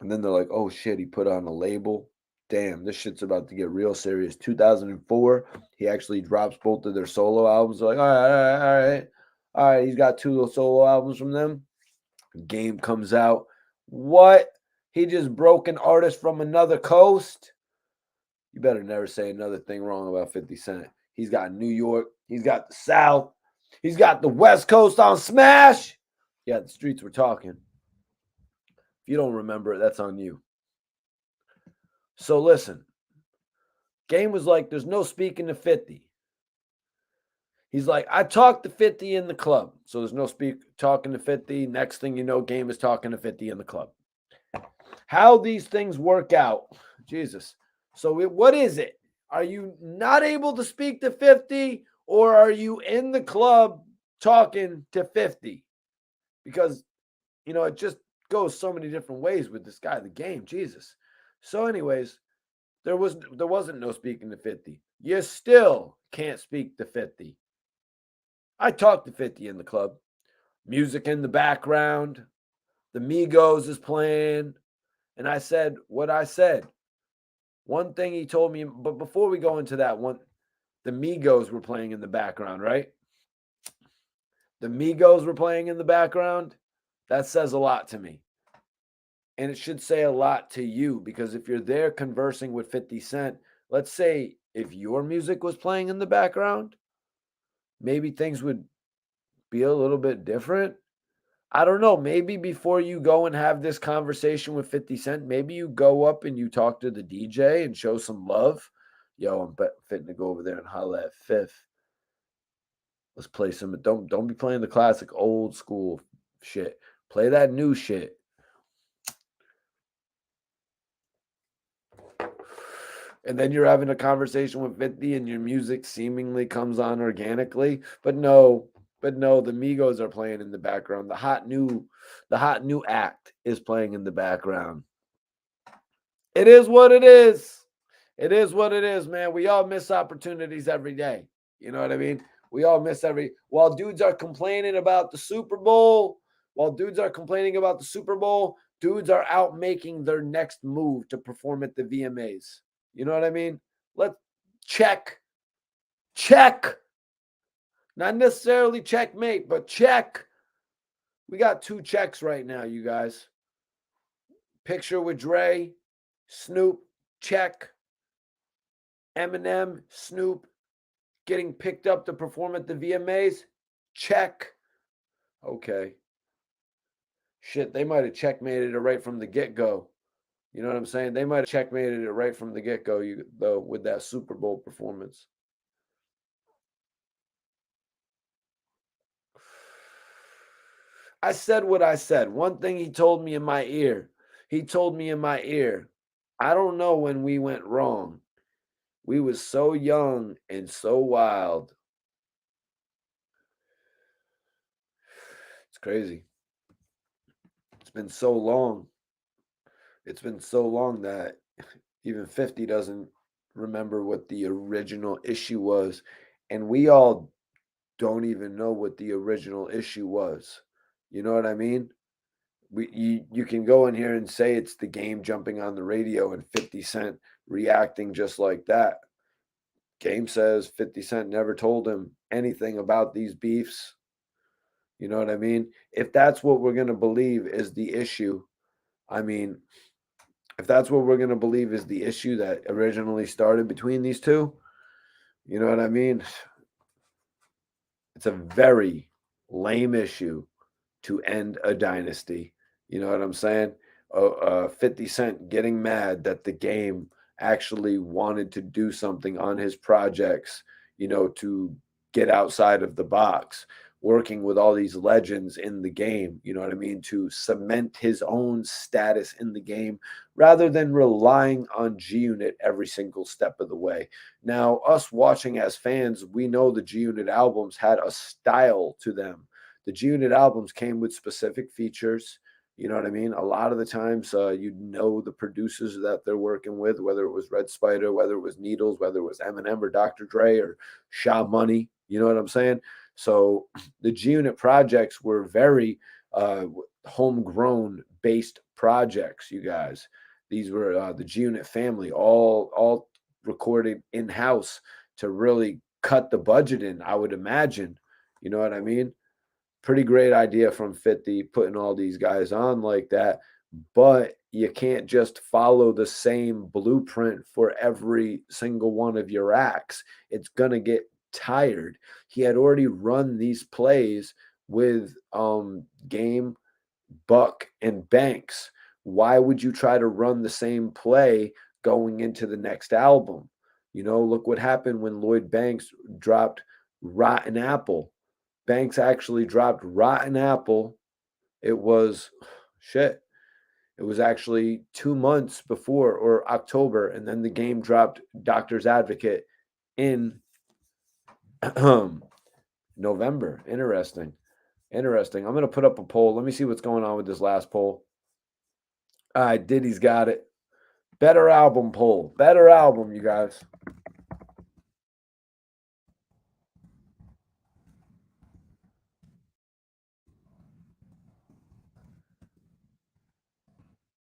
And then they're like, oh shit, he put on a label. Damn, this shit's about to get real serious. 2004, he actually drops both of their solo albums. They're like, all right, all right, all right. All right, he's got two solo albums from them. Game comes out. What? He just broke an artist from another coast? You better never say another thing wrong about 50 Cent. He's got New York. He's got the South. He's got the West Coast on smash. Yeah, the streets were talking. If you don't remember it, that's on you. So listen, Game was like, there's no speaking to 50. He's like, I talked to 50 in the club. So there's no talking to 50. Next thing you know, Game is talking to 50 in the club. How these things work out, Jesus. So what is it? Are you not able to speak to 50 or are you in the club talking to 50? Because, it just goes so many different ways with this guy, the Game, Jesus. So anyways, there wasn't no speaking to 50. You still can't speak to 50. I talked to 50 in the club. Music in the background. The Migos is playing. And I said what I said. One thing he told me, but before we go into that one, the Migos were playing in the background, right? The Migos were playing in the background. That says a lot to me. And it should say a lot to you because if you're there conversing with 50 Cent, let's say if your music was playing in the background, maybe things would be a little bit different. I don't know. Maybe before you go and have this conversation with 50 Cent, maybe you go up and you talk to the DJ and show some love. Yo, I'm fitting to go over there and holla at Fifth. Let's play some. Don't be playing the classic old school shit. Play that new shit. And then you're having a conversation with 50 and your music seemingly comes on organically. But no, the Migos are playing in the background. The hot new act is playing in the background. It is what it is. It is what it is, man. We all miss opportunities every day. You know what I mean? We all miss while dudes are complaining about the Super Bowl, dudes are out making their next move to perform at the VMAs. You know what I mean? Let's check. Not necessarily checkmate, but check. We got 2 checks right now, you guys. Picture with Dre, Snoop, check. Eminem, Snoop, getting picked up to perform at the VMAs, check. Okay. Shit, they might have checkmated it right from the get-go. You know what I'm saying? They might have checkmated it right from the get-go, though, with that Super Bowl performance. I said what I said. One thing he told me in my ear. I don't know when we went wrong. We was so young and so wild. It's crazy. It's been so long. That even 50 doesn't remember what the original issue was. And we all don't even know what the original issue was. You know what I mean? You can go in here and say it's the game jumping on the radio and 50 Cent reacting just like that. Game says 50 Cent never told him anything about these beefs. You know what I mean? If that's what we're going to believe is the issue, I mean, if that's what we're going to believe is the issue that originally started between these two, you know what I mean? It's a very lame issue to end a dynasty. You know what I'm saying? 50 Cent getting mad that the game actually wanted to do something on his projects, to get outside of the box, working with all these legends in the game, you know what I mean, to cement his own status in the game rather than relying on G Unit every single step of the way. Now, us watching as fans, we know the G Unit albums had a style to them. The G Unit albums came with specific features. You know what I mean? A lot of the times, the producers that they're working with, whether it was Red Spider, whether it was Needles, whether it was Eminem or Dr. Dre or Sha Money. You know what I'm saying? So the G Unit projects were very homegrown based projects. You guys, these were the G Unit family, all recorded in house to really cut the budget in. I would imagine. You know what I mean? Pretty great idea from 50 putting all these guys on like that, but you can't just follow the same blueprint for every single one of your acts. It's going to get tired. He had already run these plays with Game, Buck, and Banks. Why would you try to run the same play going into the next album? Look what happened when Lloyd Banks dropped Rotten Apple. Banks actually dropped Rotten Apple. It was shit. It was actually 2 months before, or October, and then the game dropped Doctor's Advocate in November. Interesting. I'm going to put up a poll. Let me see what's going on with this last poll. All right, Diddy's got it. Better album poll. Better album, you guys.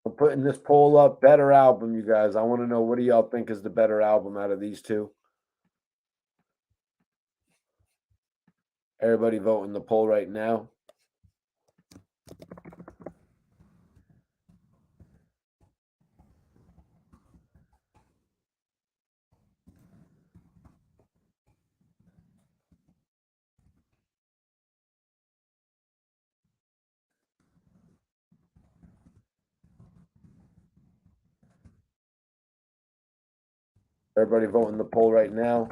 I'm putting this poll up. Better album, you guys. I want to know, what do y'all think is the better album out of these two? Everybody vote in the poll right now. Everybody vote in the poll right now.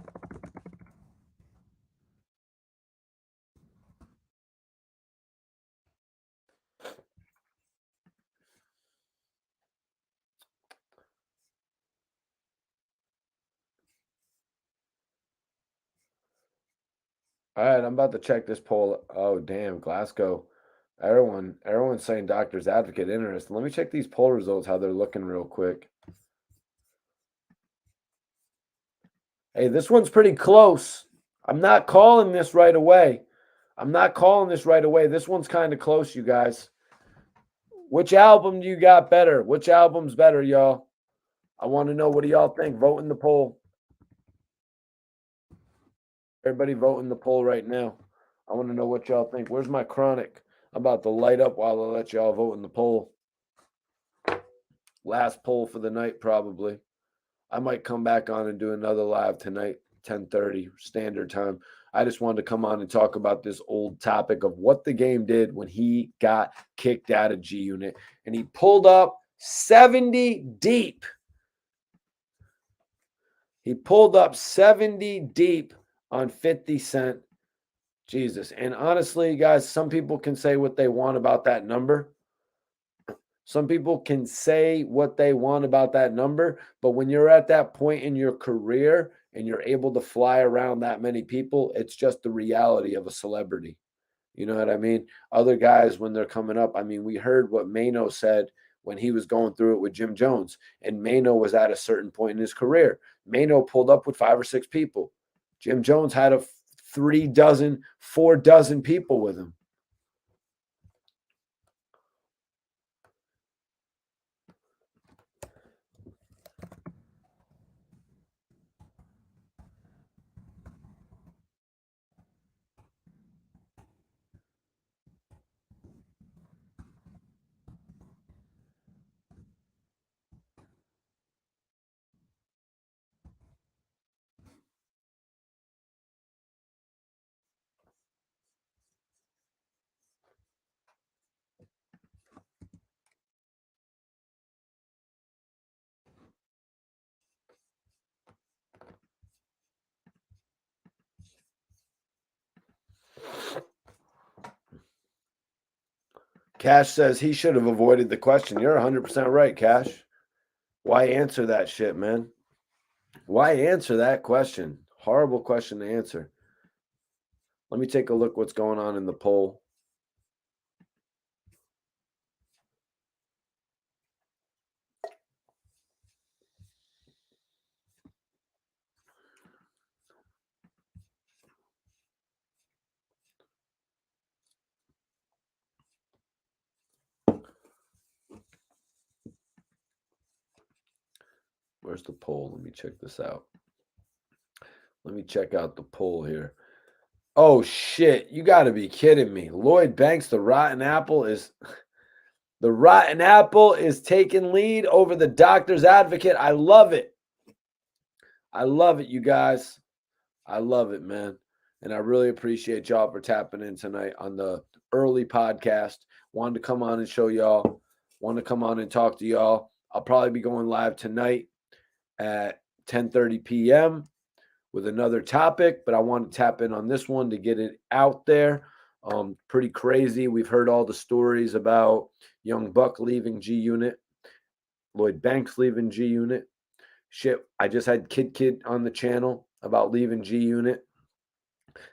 All right, I'm about to check this poll. Oh, damn, Glasgow. Everyone's saying Doctor's Advocate. Interesting. Let me check these poll results, how they're looking real quick. Hey, this one's pretty close. I'm not calling this right away. This one's kind of close, you guys. Which album do you got better? Which album's better, y'all? I want to know, what do y'all think? Vote in the poll. Everybody vote in the poll right now. I want to know what y'all think. Where's my chronic? I'm about to light up while I let y'all vote in the poll. Last poll for the night, probably. I might come back on and do another live tonight, 10:30 standard time. I just wanted to come on and talk about this old topic of what the game did when he got kicked out of G Unit. And he pulled up 70 deep. He pulled up 70 deep on 50 Cent. Jesus. And honestly, guys, some people can say what they want about that number. Some people can say what they want about that number, but when you're at that point in your career and you're able to fly around that many people, it's just the reality of a celebrity. You know what I mean? Other guys, when they're coming up, I mean, we heard what Mano said when he was going through it with Jim Jones, and Mano was at a certain point in his career. Mano pulled up with 5 or 6 people. Jim Jones had 4 dozen people with him. Cash says he should have avoided the question. You're 100% right, Cash. Why answer that shit, man? Why answer that question? Horrible question to answer. Let me take a look what's going on in the poll. Where's the poll? Let me check this out. Let me check out the poll here. Oh shit, you got to be kidding me. Lloyd Banks, the rotten apple is taking lead over the doctor's advocate. I love it. I love it, you guys. I love it, man. And I really appreciate y'all for tapping in tonight on the early podcast. Wanted to come on and show y'all. Wanted to come on and talk to y'all. I'll probably be going live tonight at 10:30 p.m. with another topic, but I want to tap in on this one to get it out there. Pretty crazy. We've heard all the stories about Young Buck leaving G Unit, Lloyd Banks leaving G Unit. Shit, I just had Kid on the channel about leaving G Unit.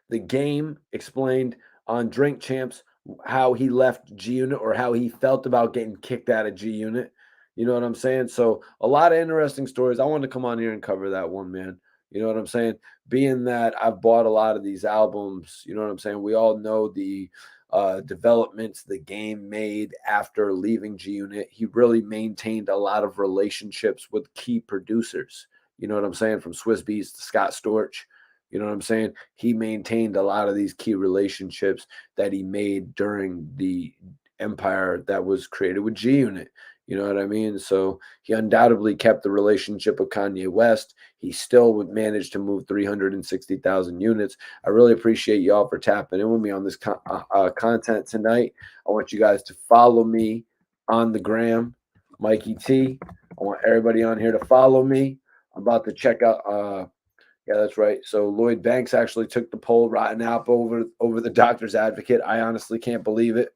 The Game explained on Drink Champs how he left G Unit or how he felt about getting kicked out of G Unit. You know what I'm saying? So a lot of interesting stories. I wanted to come on here and cover that one, man. You know what I'm saying? Being that I've bought a lot of these albums, you know what I'm saying? We all know the developments the Game made after leaving G Unit. He really maintained a lot of relationships with key producers. You know what I'm saying? From Swiss Beats to Scott Storch. You know what I'm saying? He maintained a lot of these key relationships that he made during the empire that was created with G Unit. You know what I mean? So he undoubtedly kept the relationship with Kanye West. He still would manage to move 360,000 units. I really appreciate y'all for tapping in with me on this content tonight. I want you guys to follow me on the gram, Mikey T. I want everybody on here to follow me. I'm about to check out. Yeah, that's right. So Lloyd Banks actually took the poll, rotten apple over the doctor's advocate. I honestly can't believe it.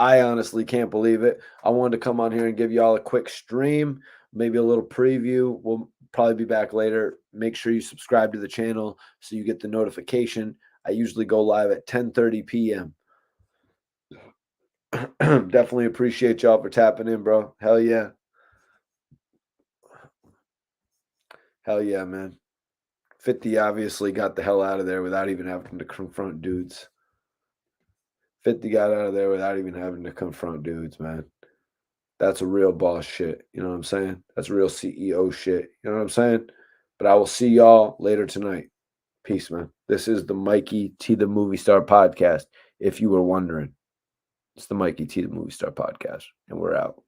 I honestly can't believe it. I wanted to come on here and give y'all a quick stream, maybe a little preview. We'll probably be back later. Make sure you subscribe to the channel so you get the notification. I usually go live at 10:30 p.m. Definitely appreciate y'all for tapping in, bro. Hell yeah. Hell yeah, man. 50 obviously got the hell out of there without even having to confront dudes. 50 got out of there without even having to confront dudes, man. That's a real boss shit. You know what I'm saying? That's real CEO shit. You know what I'm saying? But I will see y'all later tonight. Peace, man. This is the Mikey T, the Movie Star podcast. If you were wondering, it's the Mikey T, the Movie Star podcast, and we're out.